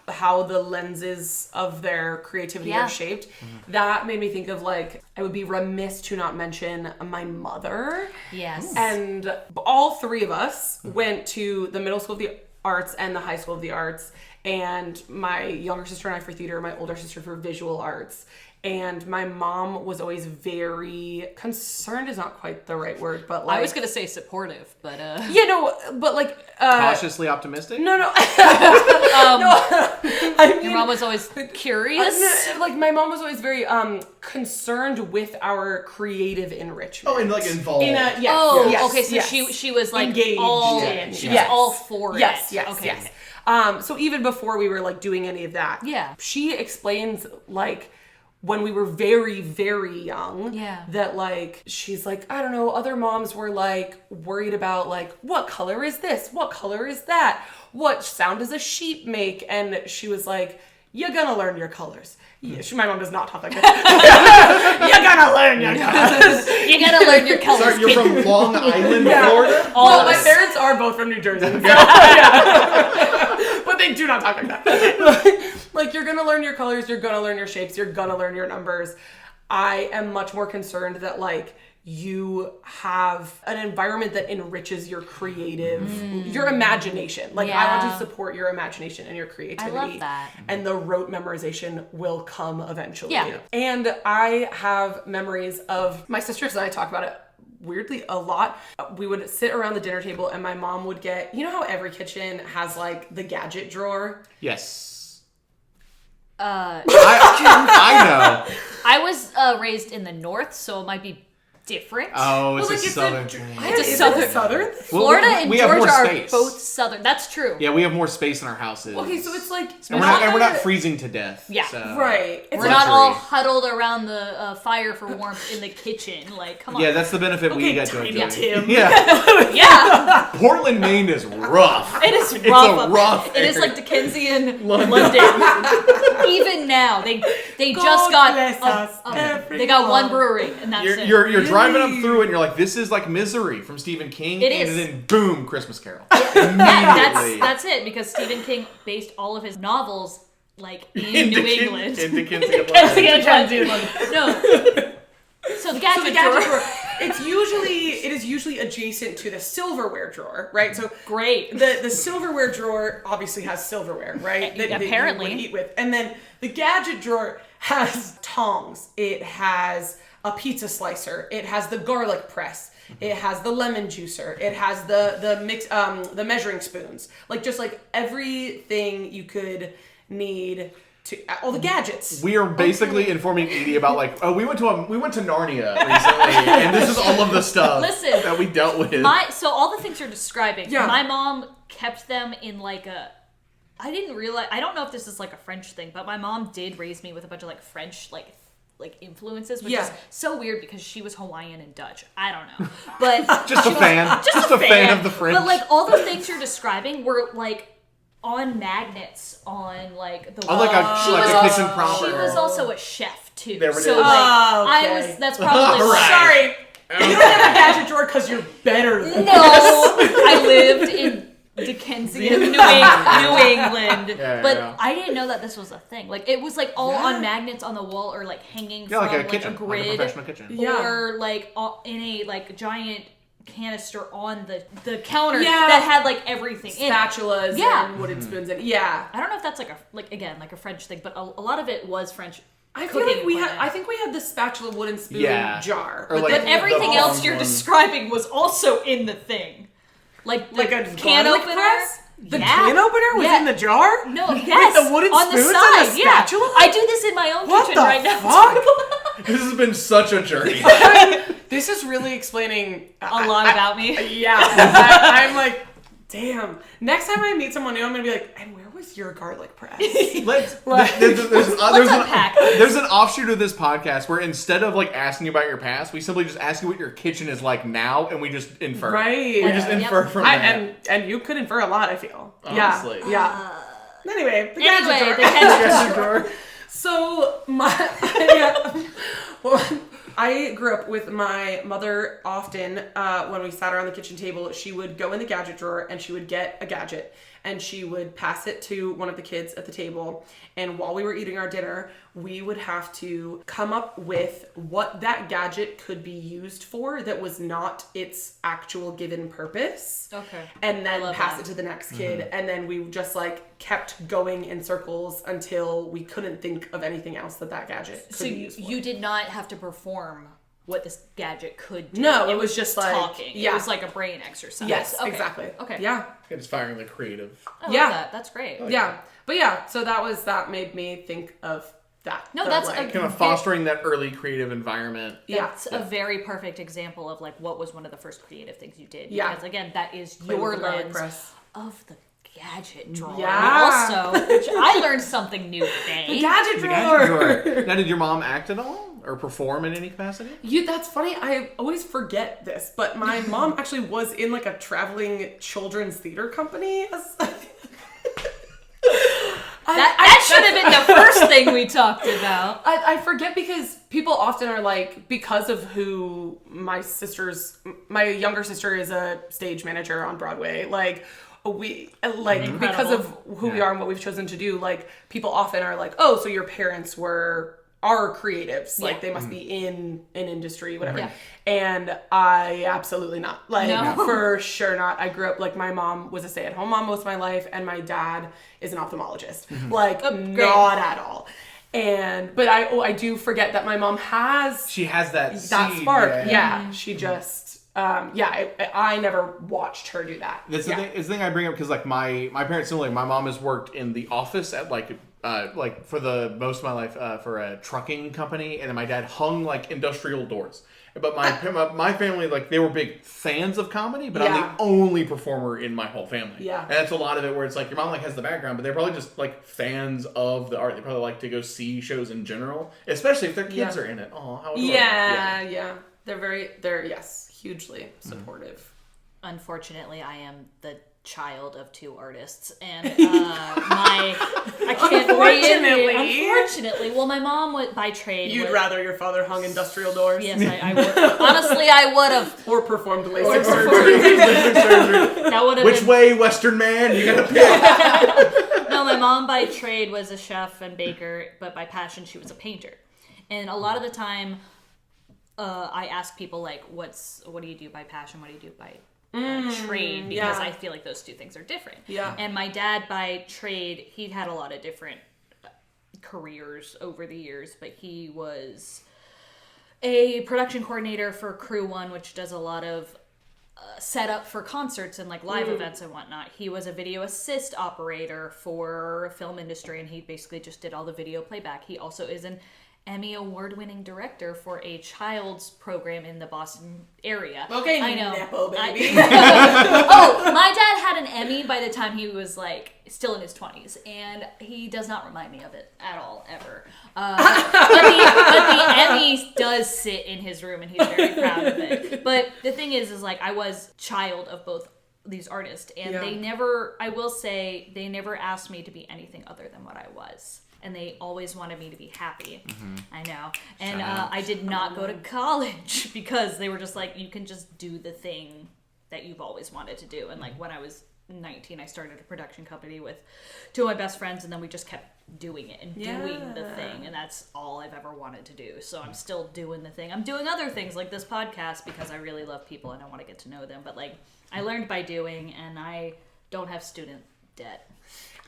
how the lenses of their creativity are shaped. That made me think of like, I would be remiss to not mention my mother. Yes. And all 3 of us went to the Middle School of the Arts and the High School of the Arts. And my younger sister and I for theater, my older sister for visual arts. And my mom was always very concerned is not quite the right word, but like... I was going to say supportive, but... Yeah, no, but like... Cautiously optimistic? No. Your mom was always curious? Like, my mom was always very concerned with our creative enrichment. Oh, and like involved. Okay, so she was like engaged all... in. She was all for it. Yes. Okay. So even before we were like doing any of that, she explains like when we were very, very young, that like she's like, I don't know, other moms were like worried about like, what color is this? What color is that? What sound does a sheep make? And she was like, you're gonna learn your colors. Yeah, my mom does not talk like that. You're gonna learn your colors. You gotta learn your colors. Sorry, you're from Long Island, Florida? Well, my parents are both from New Jersey. So, but they do not talk like that. Like, you're gonna learn your colors, you're gonna learn your shapes, you're gonna learn your numbers. I am much more concerned that, like, you have an environment that enriches your creative, your imagination. Like, I want to support your imagination and your creativity. I love that. And the rote memorization will come eventually. Yeah. And I have memories of my sisters and I talk about it weirdly a lot. We would sit around the dinner table and my mom would get, you know how every kitchen has like the gadget drawer? Yes. I know. I was raised in the north, so it might be different. Oh, it's Well, like, a southern thing. It's a southern. Florida and we have more Georgia are space. both southern. That's true. Yeah, we have more space in our houses. Okay, so it's like... And we're not freezing to death. Yeah. So. Right. We're not all huddled around the fire for warmth in the kitchen. Like, come on. Yeah, that's the benefit we get to Tiny enjoy. Tim. Yeah. Yeah. Portland, Maine is rough. It is rough. It's a rough It is area. like Dickensian London. Even now, they God just got bless us, they got one brewery, and that's it. You're driving up through it, and you're like, this is like Misery from Stephen King. It and is. then boom, Christmas Carol. Yeah, that's it, because Stephen King based all of his novels like in New England. In Dickensian Dickensian London. No. So the gadget drawer. It is usually adjacent to the silverware drawer, right? So Great. the silverware drawer obviously has silverware, right? That Apparently. you would eat with. And then the gadget drawer has tongs. It has a pizza slicer. It has the garlic press. It has the lemon juicer. It has the mix the measuring spoons. Like just like everything you could need to all the gadgets. We are basically informing Edie about like, oh, we went to Narnia recently, and this is all of the stuff that we dealt with. So all the things you're describing, my mom kept them in like a. I didn't realize. I don't know if this is like a French thing, but my mom did raise me with a bunch of like French like influences, which is so weird because she was Hawaiian and Dutch. I don't know, but just a fan of the French. But like all the things you're describing were like on magnets on like the wall. Like a kitchen proper. She was also a chef too. There it so is. like okay. I was. That's probably Right. Sorry. You don't have a gadget drawer because you're better than No, I lived in Dickensian New England, but I didn't know that this was a thing. Like it was like all on magnets on the wall or like hanging from like a kitchen, a grid, like a professional kitchen, or like in a like giant canister on the counter that had like everything spatulas in it. and wooden spoons and I don't know if that's like a French thing, but a lot of it was French. I feel like I think we had the spatula wooden spoon jar, or but everything else you're describing was also in the thing. Like a can opener. Press? The can opener was in the jar? No, yes. With the wooden on the spoons side, and the spatula? I do this in my own kitchen right now. Fuck? This has been such a journey. This is really explaining a lot about me. Yeah. I'm like, damn. Next time I meet someone new, I'm going to be like, and where was was your garlic press? There's an offshoot of this podcast where instead of like asking you about your past, we simply just ask you what your kitchen is like now, and we just infer. Right. We just infer from that. And you could infer a lot, I feel. Honestly. Yeah. Anyway, the Anyway, gadget drawer. So I grew up with my mother often. When we sat around the kitchen table, she would go in the gadget drawer and she would get a gadget and she would pass it to one of the kids at the table. And while we were eating our dinner, we would have to come up with what that gadget could be used for that was not its actual given purpose. Okay. And then pass that. it to the next kid. And then we just like kept going in circles until we couldn't think of anything else that gadget could So be used for. you did not have to perform what this gadget could do. No, it was just like talking. Yeah. It was like a brain exercise. Yes, Okay. exactly. Okay. Yeah. It's firing the creative. I love Yeah. that. That's great. Yeah. But yeah, so that made me think of that. No, That, that's like, a- Kind of fostering that early creative environment. That's a very perfect example of like what was one of the first creative things you did. Yeah. Because again, that is Playing your with the garlic lens press. of the gadget drawer. Yeah. Also, which I learned something new today. Gadget The drawer. gadget drawer. Now, did your mom act at all or perform in any capacity? That's funny. I always forget this, but my mom actually was in like a traveling children's theater company. That should have been the first thing we talked about. I forget because people often are like, because of who my younger sister is a stage manager on Broadway, like because of who we are and what we've chosen to do, like people often are like, oh, so your parents are creatives, like they must be in an industry, whatever. Yeah. And I absolutely not, like No. for sure not. I grew up like my mom was a stay-at-home mom most of my life, and my dad is an ophthalmologist, like not at all. But I do forget that my mom has She has that that seed, spark. Yeah, she just I never watched her do that. That's the thing. It's the thing I bring up because like my parents similarly. My mom has worked in the office at like for the most of my life for a trucking company, and then my dad hung like industrial doors. But my family, like, they were big fans of comedy, but I'm the only performer in my whole family. Yeah. And that's a lot of it where it's like your mom like has the background, but they're probably just like fans of the art. They probably like to go see shows in general, especially if their kids are in it. Oh, how adorable. Yeah. They're hugely supportive. Unfortunately, I am the child of two artists, and I can't Unfortunately, well, my mom would by trade. You'd rather your father hung industrial doors? Yes, I would. Honestly, I would have. Or performed LASIK Or surgery. LASIK surgery. That would have. Which way, Western man? You gotta pick. No, my mom by trade was a chef and baker, but by passion she was a painter. And a lot of the time, I ask people like, what do you do by passion? What do you do by trade? Because I feel like those two things are different. Yeah. And my dad by trade, he had a lot of different careers over the years, but he was a production coordinator for Crew One, which does a lot of setup for concerts and like live events and whatnot. He was a video assist operator for film industry, and he basically just did all the video playback. He also is an Emmy award-winning director for a child's program in the Boston area. Okay, I know. Nepo baby. Oh, my dad had an Emmy by the time he was like still in his 20s, and he does not remind me of it at all, ever. But the Emmy does sit in his room, and he's very proud of it. But the thing is like I was child of both these artists, and they never asked me to be anything other than what I was. And they always wanted me to be happy. I know. And I did not go to college because they were just like, you can just do the thing that you've always wanted to do. And like when I was 19, I started a production company with two of my best friends, and then we just kept doing it and doing the thing. And that's all I've ever wanted to do. So I'm still doing the thing. I'm doing other things like this podcast because I really love people and I want to get to know them. But like I learned by doing, and I don't have student debt.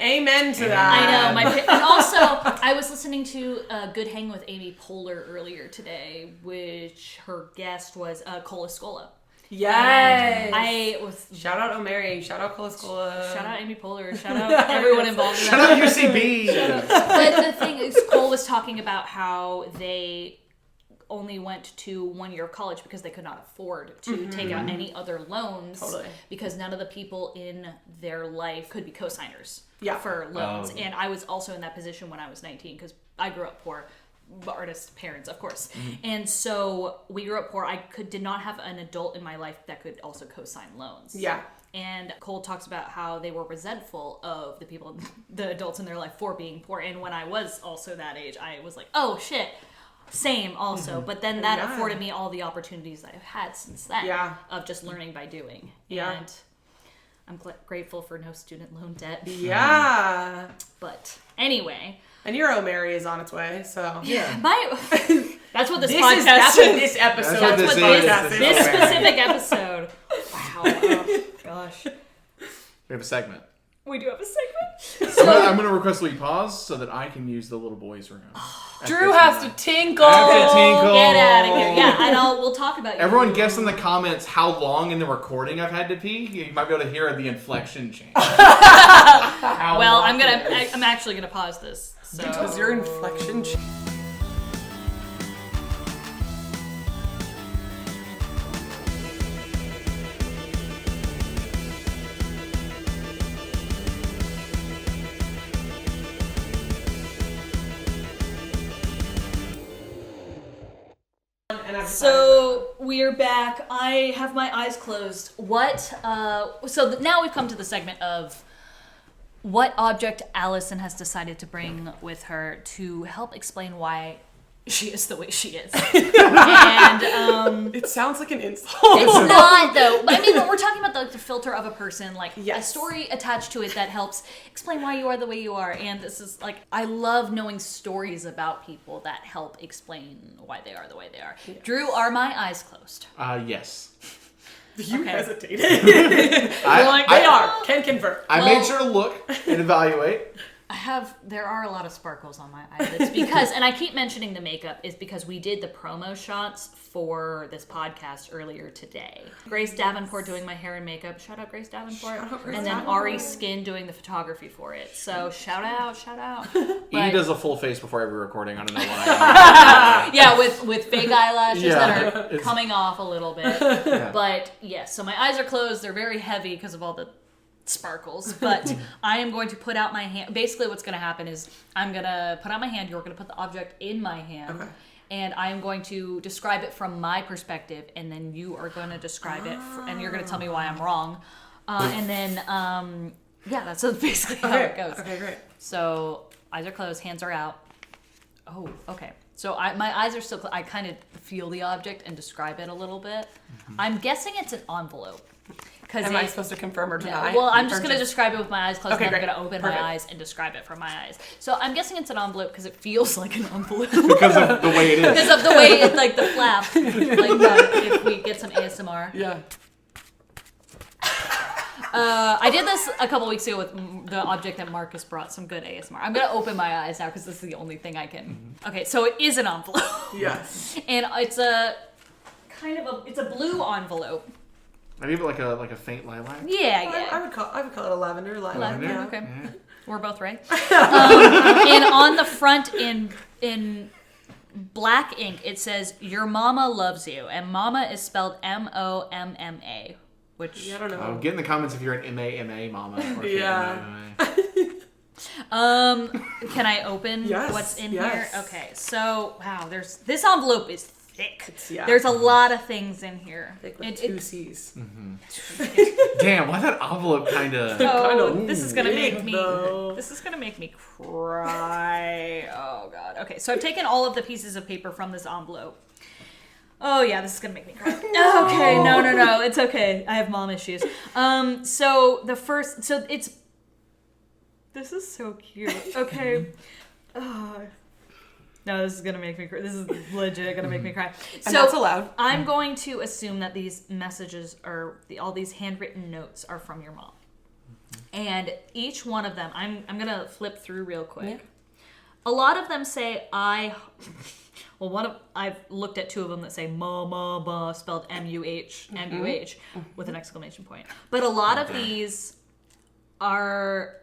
Amen to that. I know. And also, I was listening to a Good Hang with Amy Poehler earlier today, which her guest was Cola Scola. Yes. Shout out O'Mary. Shout out Cola Scola. Shout out Amy Poehler. Shout out everyone involved in that. Shout out UCB. But the thing is, Cole was talking about how they only went to 1 year of college because they could not afford to take out any other loans. Totally. Because none of the people in their life could be co-signers Yeah. for loans. And I was also in that position when I was 19 because I grew up poor. Artist parents, of course. And so we grew up poor. I did not have an adult in my life that could also co-sign loans. Yeah. And Cole talks about how they were resentful of the people, the adults in their life for being poor. And when I was also that age, I was like, oh shit, same also. But then that afforded me all the opportunities that I've had since then of just learning by doing. Yeah. And I'm grateful for no student loan debt. Yeah. But anyway. And your Mary is on its way, so. Yeah. That's what this That's podcast what is. this episode That's what this is. This specific episode. Wow. Oh, gosh. We have a segment. We do have a segment. I'm gonna request we pause so that I can use the little boys' room. Drew has to tinkle. I have to tinkle. Get out of here. Yeah, and we'll talk about Everyone guess in the comments how long in the recording I've had to pee. You might be able to hear the inflection change. Well, I'm actually gonna pause this. So. Because your inflection. So we're back. I have my eyes closed. Now we've come to the segment of what object Allison has decided to bring with her to help explain why she is the way she is. And It sounds like an insult. it's not, though. I mean, when we're talking about the filter of a person, like a Yes. story attached to it that helps explain why you are the way you are. And this is like, I love knowing stories about people that help explain why they are the way they are. Yes. Drew, are my eyes closed? Yes. You Okay. hesitated. I They are. Can convert. made sure to look and evaluate. There are a lot of sparkles on my eyelids because, and I keep mentioning the makeup, is because we did the promo shots for this podcast earlier today. Grace Davenport doing my hair and makeup. Shout out Grace Davenport. Shout out Grace and then Davenport. Ari Skin doing the photography for it. So shout out. Edie But- does a full face before every recording. I don't know why. Yeah, with fake eyelashes Yeah. that are It's- coming off a little bit. Yeah. But yes, so my eyes are closed. They're very heavy because of all the sparkles. But I am going to put out my hand. Basically, what's going to happen is I'm going to put out my hand. You're going to put the object in my hand. Okay. And I am going to describe it from my perspective, and then you are going to describe it, and you're going to tell me why I'm wrong. And then, that's basically how it goes. Okay, great. So eyes are closed, hands are out. Oh, okay. So my eyes are still closed. I kind of feel the object and describe it a little bit. I'm guessing it's an envelope. Am I supposed to confirm or deny? Well, I'm just going to describe it with my eyes closed, Okay, and I'm great. going to open Perfect. my eyes and describe it from my eyes. So I'm guessing it's an envelope because it feels like an envelope. Because of the way it is. Because of the way it's like the flap. Like that, if we get some ASMR. Yeah. I did this a couple weeks ago with the object that Marcus brought, some good ASMR. I'm going to open my eyes now because this is the only thing I can. Okay, so it is an envelope. Yes. And it's a it's a blue envelope. Maybe like a faint lilac. Yeah. I would call it a lavender. Lavender, Yeah. okay. Yeah. We're both right. And on the front in black ink, it says, "Your mama loves you." And mama is spelled MOMMA, which... Yeah, I don't know. Get in the comments if you're an MA mama. Or Yeah. Can I open Yes, what's in yes. here? Okay, so, wow, this envelope is thick. Yeah. There's a lot of things in here. Thick with two C's. Damn, why that envelope kind of... Oh, Kinda this is gonna make big, me. though. This is gonna make me cry. Oh god. Okay, so I've taken all of the pieces of paper from this envelope. Oh yeah, this is gonna make me cry. Okay, no, it's okay. I have mom issues. So the first, this is so cute. Okay. No, this is gonna make me cry. This is legit gonna make me cry. And So that's allowed. I'm going to assume that these messages all these handwritten notes are from your mom. And each one of them, I'm gonna flip through real quick. Yeah. A lot of them say I've looked at two of them that say ma spelled MUH with an exclamation point. But a lot of these are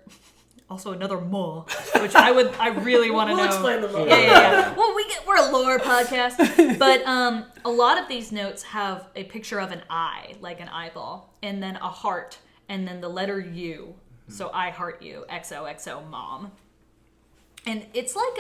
Also another ma, which I really want to know. We'll explain them all. Yeah. Well, we're a lore podcast, but a lot of these notes have a picture of an eye, like an eyeball, and then a heart, and then the letter U. So I heart you, XOXO mom. And it's like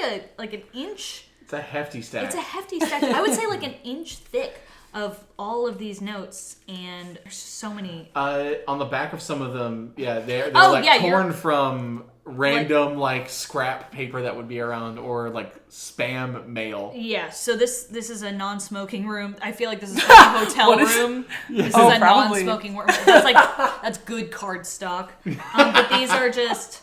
an inch. It's a hefty stack. It's a hefty stack. I would say like an inch thick of all of these notes, and there's so many. On the back of some of them, they're torn from random scrap paper that would be around, or like spam mail. Yeah, so this is a non-smoking room. I feel like this is like a hotel room. This is a probably. non-smoking room. That's good card stock. But these are just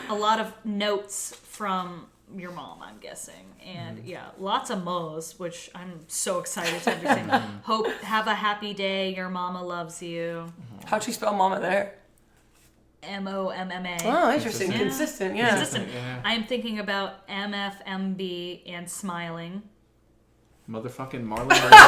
a lot of notes from your mom, I'm guessing. And lots of mo's, which I'm so excited to understand. Hope, have a happy day. Your mama loves you. How'd she spell mama there? MOMMA. Oh, interesting. Yeah. Consistent, yeah. Consistent. Yeah. I'm thinking about MFMB and smiling. Motherfucking Marlon Brando.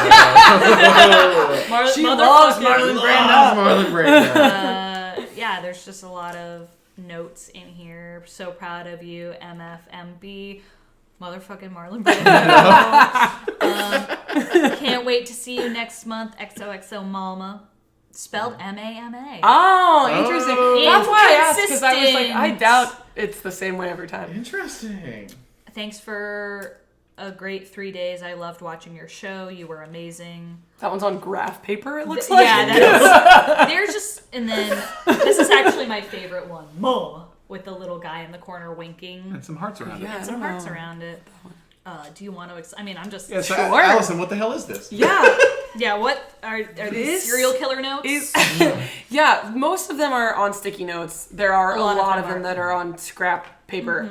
She loves Marlon Brando. Marlon Brando. Yeah, there's just a lot of notes in here. So proud of you, MFMB. Motherfucking Marlon Brando. Can't wait to see you next month. XOXO Mama. Spelled MAMA. Oh, interesting. That's why I asked, because I was like, I Inconsistent. doubt it's the same way every time. Interesting. Thanks for a great 3 days. I loved watching your show. You were amazing. That one's on graph paper, it looks like. Yeah, that is. There's just, and then this is actually my favorite one. Mo, with the little guy in the corner winking. And some hearts around Yeah. it. And some hearts around it. Do you want to? I mean, I'm just Yeah, so sure. Allison, what the hell is this? Yeah. Yeah. What are these This serial killer notes? Yeah, most of them are on sticky notes. There are a lot of them are. that are on scrap paper.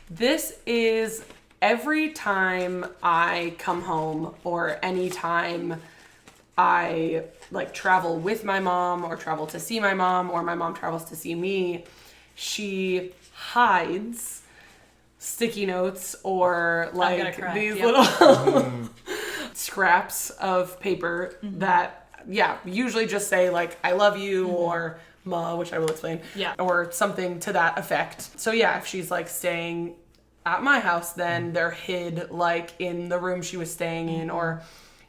This is every time I come home, or any time I travel with my mom, or travel to see my mom, or my mom travels to see me, she hides sticky notes or gonna cry. these Yep. little scraps of paper that usually just say I love you or ma, which I will explain, or something to that effect. So if she's staying at my house, then they're hid in the room she was staying in, or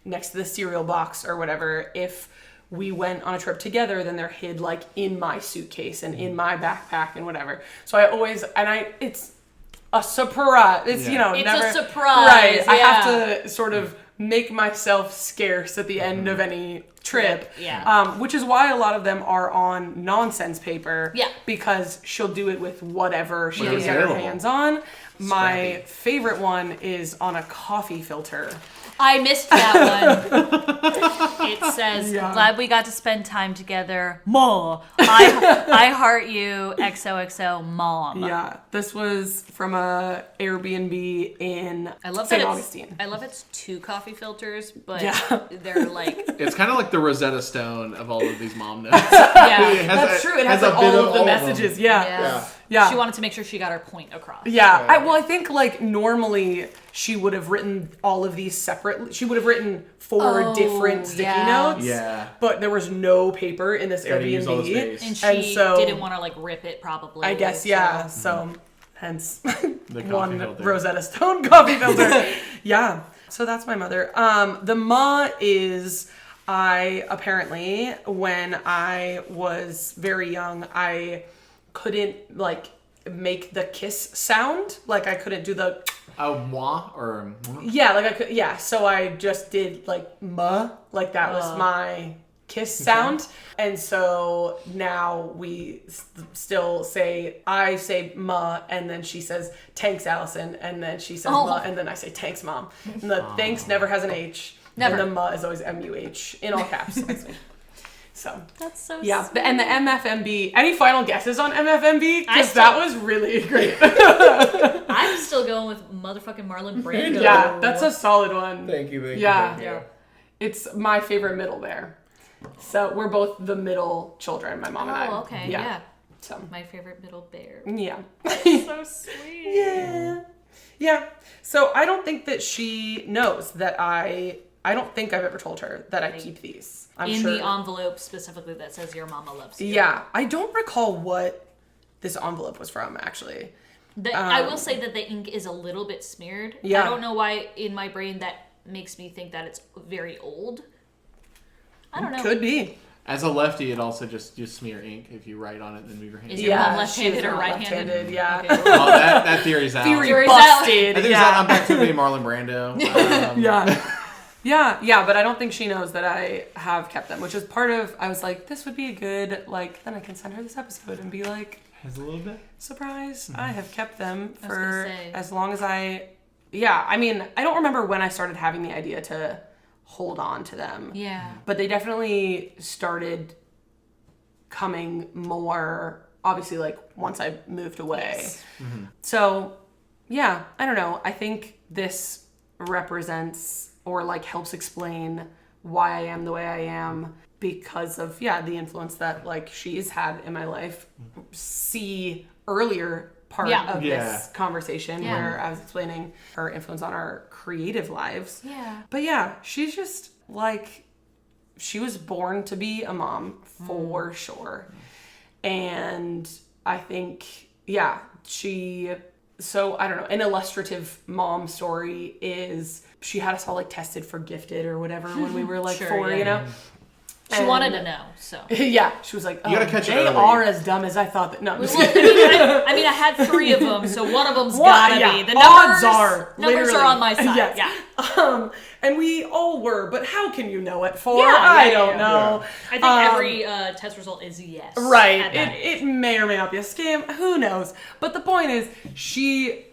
next to the cereal box or whatever. If we went on a trip together, then they're hid in my suitcase and in my backpack and whatever. So I always, it's a surprise. It's, It's never a surprise. Right. I have yeah. to sort of make myself scarce at the end of any trip. Yeah. Which is why a lot of them are on nonsense paper. Yeah. Because she'll do it with whatever she can Whatever's get her available. hands on. My Scrappy. favorite one is on a coffee filter. I missed that one. It says, Yeah. glad we got to spend time together. Ma. I heart you, XOXO mom. Yeah. This was from a Airbnb in I love St. that Augustine. I love it's 2 coffee filters, but Yeah. they're It's kind of like the Rosetta Stone of all of these mom notes. yeah. It has That's true. It has a all bit of the all them. messages. Yeah. Yeah. Yeah. She wanted to make sure she got her point across. Yeah, Right. I think normally she would have written all of these separately. She would have written 4 different sticky notes. Yeah. But there was no paper in this Gotta use all the Airbnb. space. And And she so- didn't want to rip it probably. I guess, yeah. So, hence The coffee one filter. Rosetta Stone coffee filter. Yeah. So that's my mother. The ma is, apparently, when I was very young, I couldn't make the kiss sound. I couldn't do the Moi or so I just did ma, that was my kiss sound. And so now we still I say ma, and then she says thanks Allison, and then she says ma, and then I say thanks mom. And the thanks never has an H. Never. And the ma is always MUH in all caps. So That's so yeah, sweet. and the MFMB. Any final guesses on MFMB? I Because still- that was really great. I'm still going with motherfucking Marlon Brando. Yeah, that's a solid one. Thank you. Yeah. Thank you. It's my favorite middle there. So we're both the middle children, my mom and I. Oh, okay, yeah. So My favorite middle bear. yeah. So sweet. Yeah. Yeah. So I don't think that she knows that I don't think I've ever told her that I keep these. I'm In sure. the envelope specifically that says your mama loves you. Yeah. I don't recall what this envelope was from, actually. I will say that the ink is a little bit smeared. Yeah. I don't know why in my brain that makes me think that it's very old. I don't know. Could be. As a lefty, it also just smear ink if you write on it, then move your hand. Is your mom left-handed she's or not right-handed? left-handed, yeah. Okay. Well, that theory's out. Theory Theory's out. busted. I think I'm back to being Marlon Brando. Yeah, but I don't think she knows that I have kept them, which is part of, I was like, this would be a good, like, then I can send her this episode and be like, Has a little bit. surprise, I have kept them I was for gonna say. as long as I don't remember when I started having the idea to hold on to them. Yeah. But they definitely started coming more, obviously, like, once I moved away. Yes. So, yeah, I don't know. I think this represents or, like, helps explain why I am the way I am because of, the influence that, like, she's had in my life. See earlier part of this conversation where I was explaining her influence on our creative lives. Yeah. But yeah, she's just like, she was born to be a mom for sure. And I think, so I don't know, an illustrative mom story is she had us all like tested for gifted or whatever when we were like Sure, 4, you know? She wanted to know, so. Yeah, she was like, You gotta catch it they early. are as dumb as I thought that. No, I'm just Well, kidding. I mean, I had 3 of them, so one of them's Well, gotta yeah, be. The odds numbers literally, are on my side. yes. Yeah. And we all were, but how can you know it for? Yeah, I yeah, don't yeah. know. I think every test result is yes. Right. at that age. It may or may not be a scam. Who knows? But the point is, she,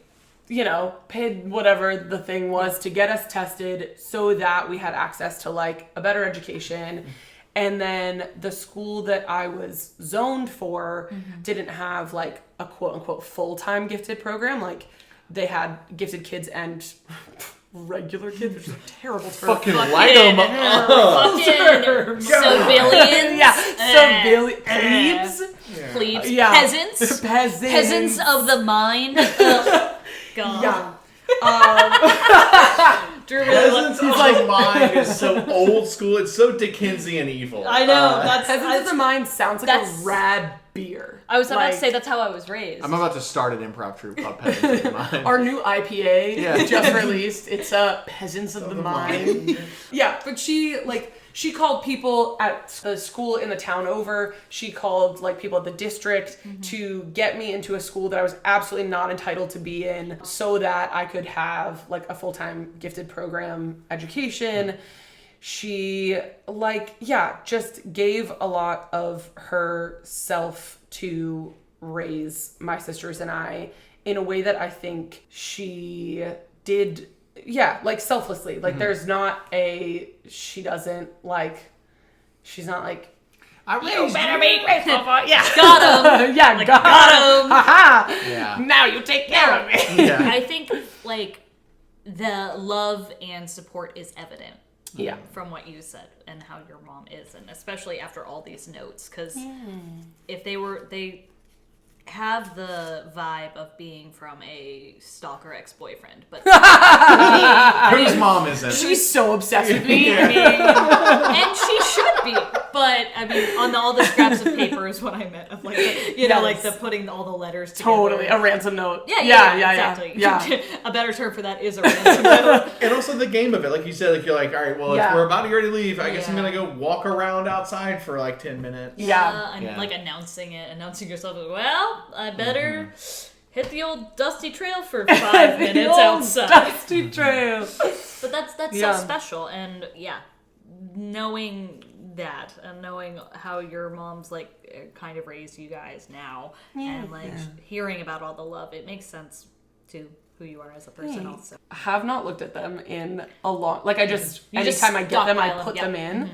paid whatever the thing was to get us tested so that we had access to like a better education. And then the school that I was zoned for didn't have like a quote unquote full-time gifted program. Like they had gifted kids and regular kids, which is a terrible term. Fucking light them up. Fucking civilians. Plebes. Plebes. Yeah. Peasants. Peasants. Peasants of the mind. Ugh. God. Yeah. Drew really Peasants of the Mind is so old school. It's so Dickensian evil. I know. Peasants of the Mind sounds like a that's- rad beer. I was about Like, to say that's how I was raised. I'm about to start an improv troupe called Peasants of the Mind. Our new IPA Yeah. just released. It's Peasants of the Mind. Yeah, but she called people at the school in the town over. She called like people at the district to get me into a school that I was absolutely not entitled to be in so that I could have like a full-time gifted program education. She just gave a lot of herself to raise my sisters and I in a way that I think she did selflessly. Like there's not she's not like, I raised better be grateful for yeah. Got him. Yeah, got him. Haha. Yeah. Now you take care of me. Yeah. I think like the love and support is evident. Yeah. From what you said and how your mom is, and especially after all these notes, because if they have the vibe of being from a stalker ex-boyfriend, but Whose mom isn't? She's so obsessed with me. I mean, and she should be, but I mean, on all the scraps of paper is what I meant of like, like the putting all the letters together. Totally. A ransom note. Yeah, exactly. Yeah. A better term for that is a ransom note. And also the game of it, like you said, like you're like, all right, well, if we're about to get ready to leave, I guess I'm Yeah. gonna go walk around outside for like 10 minutes. Yeah. And Yeah. like announcing yourself as, well, I better hit the old dusty trail for 5 minutes The old outside. Dusty trail. But that's Yeah. so special, and knowing that and knowing how your mom's like kind of raised you guys now, and like hearing about all the love, it makes sense to who you are as a person. Also, I have not looked at them in a long, like I just, You just anytime I get them, I stockpile put them, them in.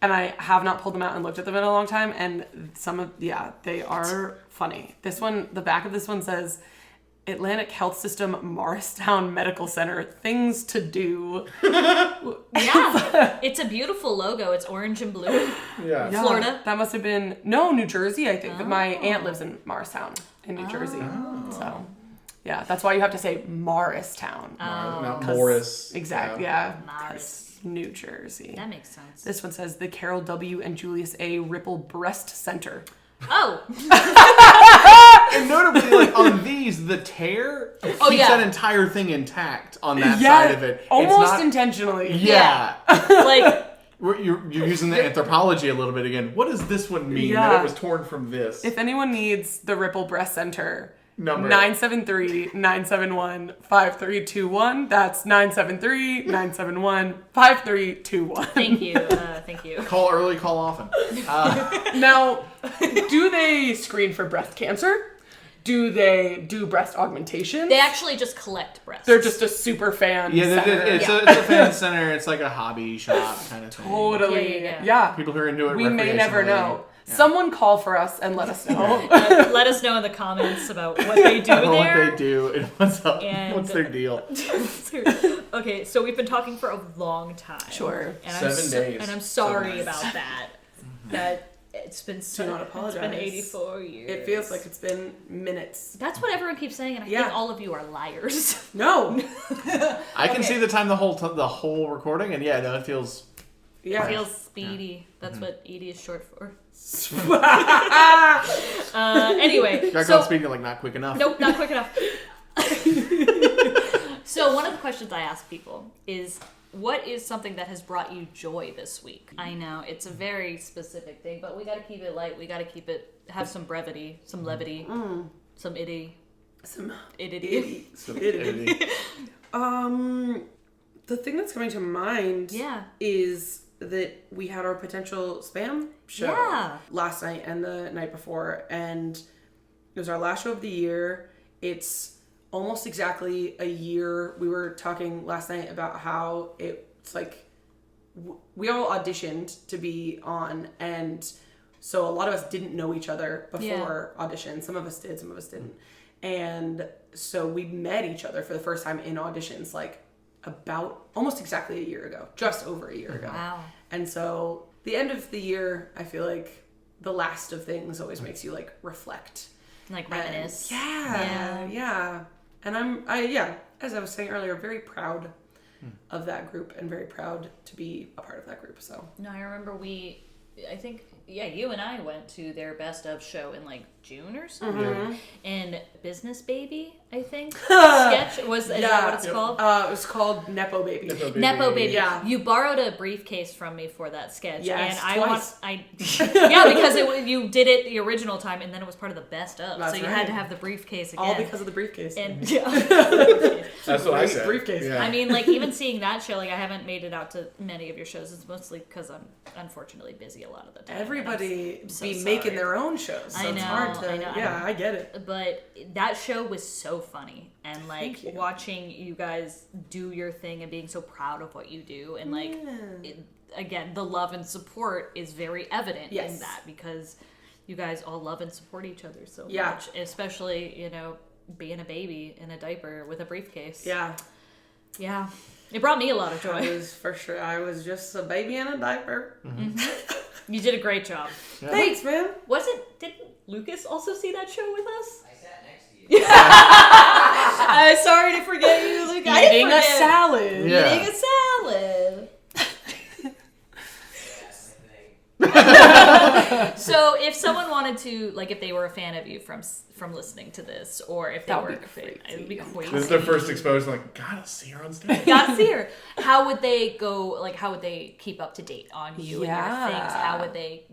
And I have not pulled them out and looked at them in a long time. And they are funny. This one, the back of this one says, Atlantic Health System, Morristown Medical Center, things to do. it's a beautiful logo. It's orange and blue. Yeah. Yeah, Florida? That must have been, no, New Jersey, I think. My aunt lives in Morristown in New Jersey. So, yeah, that's why you have to say Morristown. Not 'Cause- Morris. Exactly, yeah. Morris. 'Cause New Jersey. That makes sense. This one says the Carol W. and Julius A. Ripple Breast Center. Oh, And notably, like on these, the tear keeps that entire thing intact on that side of it. Almost it's not, intentionally. Yeah. Like, You're using the anthropology a little bit again. What does this one mean that it was torn from this? If anyone needs the Ripple Breast Center, Number 973-971-5321. That's 973-971-5321. thank you. Call early, call often. Now, do they screen for breast cancer? Do they do breast augmentation? They actually just collect breasts. They're just a super fan center. It's a fan center. It's like a hobby shop kind of thing. Totally. Yeah. Yeah. People who are into it We may never recreationally. know. Yeah. Someone call for us and let us know. Let us know in the comments about what they do there. What they do and what's up. And- What's their deal? Okay, so we've been talking for a long time. Sure. And 7 days. And I'm sorry 7 days. about that. That it's been Do not apologize. It's been 84 years. It feels like it's been minutes. That's what everyone keeps saying, and I think all of you are liars. No. I can see the time the whole recording, and no, it feels. It feels speedy. That's what Edi is short for. Anyway, Got called speeding like not quick enough. Nope, not quick enough. So one of the questions I ask people is, what is something that has brought you joy this week? I know it's a very specific thing, but we got to keep it light. We got to have some brevity, some levity, some itty, Some itty. Stupidity. The thing that's coming to mind Yeah. is that we had our potential spam show last night and the night before, and it was our last show of the year. It's almost exactly a year. We were talking last night about how it's like we all auditioned to be on, and so a lot of us didn't know each other before audition. Some of us did, some of us didn't. And so we met each other for the first time in auditions like about almost exactly a year ago, just over a year ago. Wow. And so the end of the year, I feel like the last of things always makes you like reflect. Like reminisce. Yeah. And as I was saying earlier, very proud of that group and very proud to be a part of that group. So No, I remember you and I went to their best of show in like June or something. And Business Baby, I think, sketch is that what it's called? It was called Nepo Baby. Nepo Baby. Yeah. You borrowed a briefcase from me for that sketch. Yes, and twice. because you did it the original time, and then it was part of the best of. That's so you right. had to have the briefcase again. All because of the briefcase. And That's what I said. Briefcase. Yeah. I mean, like, even seeing that show, like, I haven't made it out to many of your shows. It's mostly because I'm unfortunately busy a lot of the time. Everybody I'm so be sorry. making their own shows. So I it's know, hard to. I know. Yeah, I get it. But that show was so funny, and like Thank you. watching you guys do your thing and being so proud of what you do, and like again, the love and support is very evident in Yes. that, because you guys all love and support each other so Yeah. much, especially being a baby in a diaper with a briefcase. Yeah. It brought me a lot of joy. I was just a baby in a diaper. You did a great job. Yeah. Thanks, man. Didn't Lucas also see that show with us? I sat next to you. I'm sorry to forget you, Lucas. I didn't Eating a forget. salad. Yeah. Eating a salad. That's my thing. So if someone wanted to, like, if they were a fan of you from listening to this, or if they That were would be a fan, crazy. it would be crazy. This is their first exposure. Like, gotta see her on stage. Gotta see her. How would they go? Like, how would they keep up to date on you and Yeah. your things? How would they?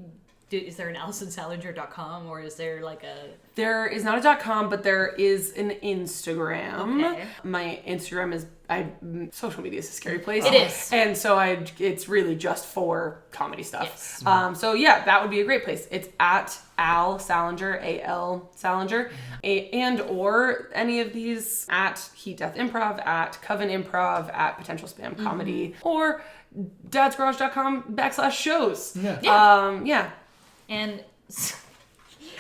Is there an AllisonSalinger.com, or is there like a? There is not a .com, but there is an Instagram. Okay. My Instagram is social media is a scary place. It is. And so it's really just for comedy stuff. Yes. So yeah, that would be a great place. It's at Al Salinger, A-L Salinger, and or any of these at Heat Death Improv, at Coven Improv, at Potential Spam Comedy, or dadsgarage.com/shows. Yeah. And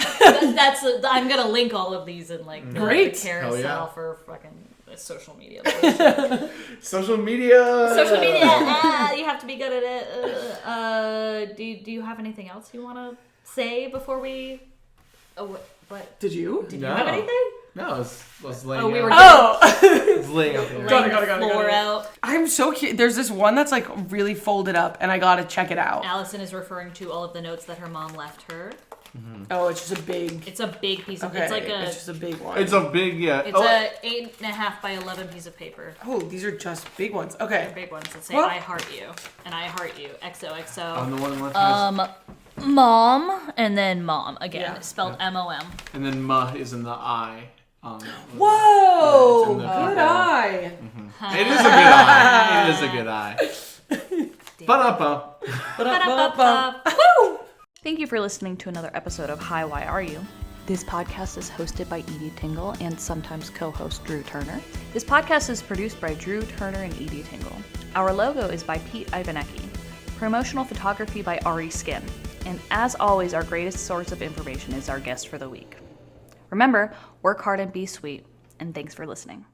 I'm gonna link all of these in like the Great. carousel Hell yeah. for fucking social media. Social media. Social media, you have to be good at it. Do you have anything else you want to say before we? Oh, what? Did you? Did you have anything? No, I was laying. Oh, we out. were I was laying out there. Got it, laying got the it. floor out. I'm so cute. There's this one that's like really folded up, and I gotta check it out. Allison is referring to all of the notes that her mom left her Oh, it's just a big. It's a big piece of. Okay, It's like it's just a big one. It's a big, yeah. It's a 8.5 by 11 piece of paper. Oh, these are just big ones. They're Okay. big ones that say Well- "I heart you" and "I heart you." XOXO. On the one left has, Mom and then mom again, Yeah. spelled MOM. and then "ma" is in the eye. Whoa! Yeah, it's in the Good paper. eye. It is a good eye. It is a good eye. Ba-da-ba. Ba-da-ba-ba. Woo! Thank you for listening to another episode of Hi, Why Are You? This podcast is hosted by Edi Tingle and sometimes co-host Drew Turner. This podcast is produced by Drew Turner and Edi Tingle. Our logo is by Pete Ivanecki. Promotional photography by Ari Skin. And as always, our greatest source of information is our guest for the week. Remember, work hard and be sweet, and thanks for listening.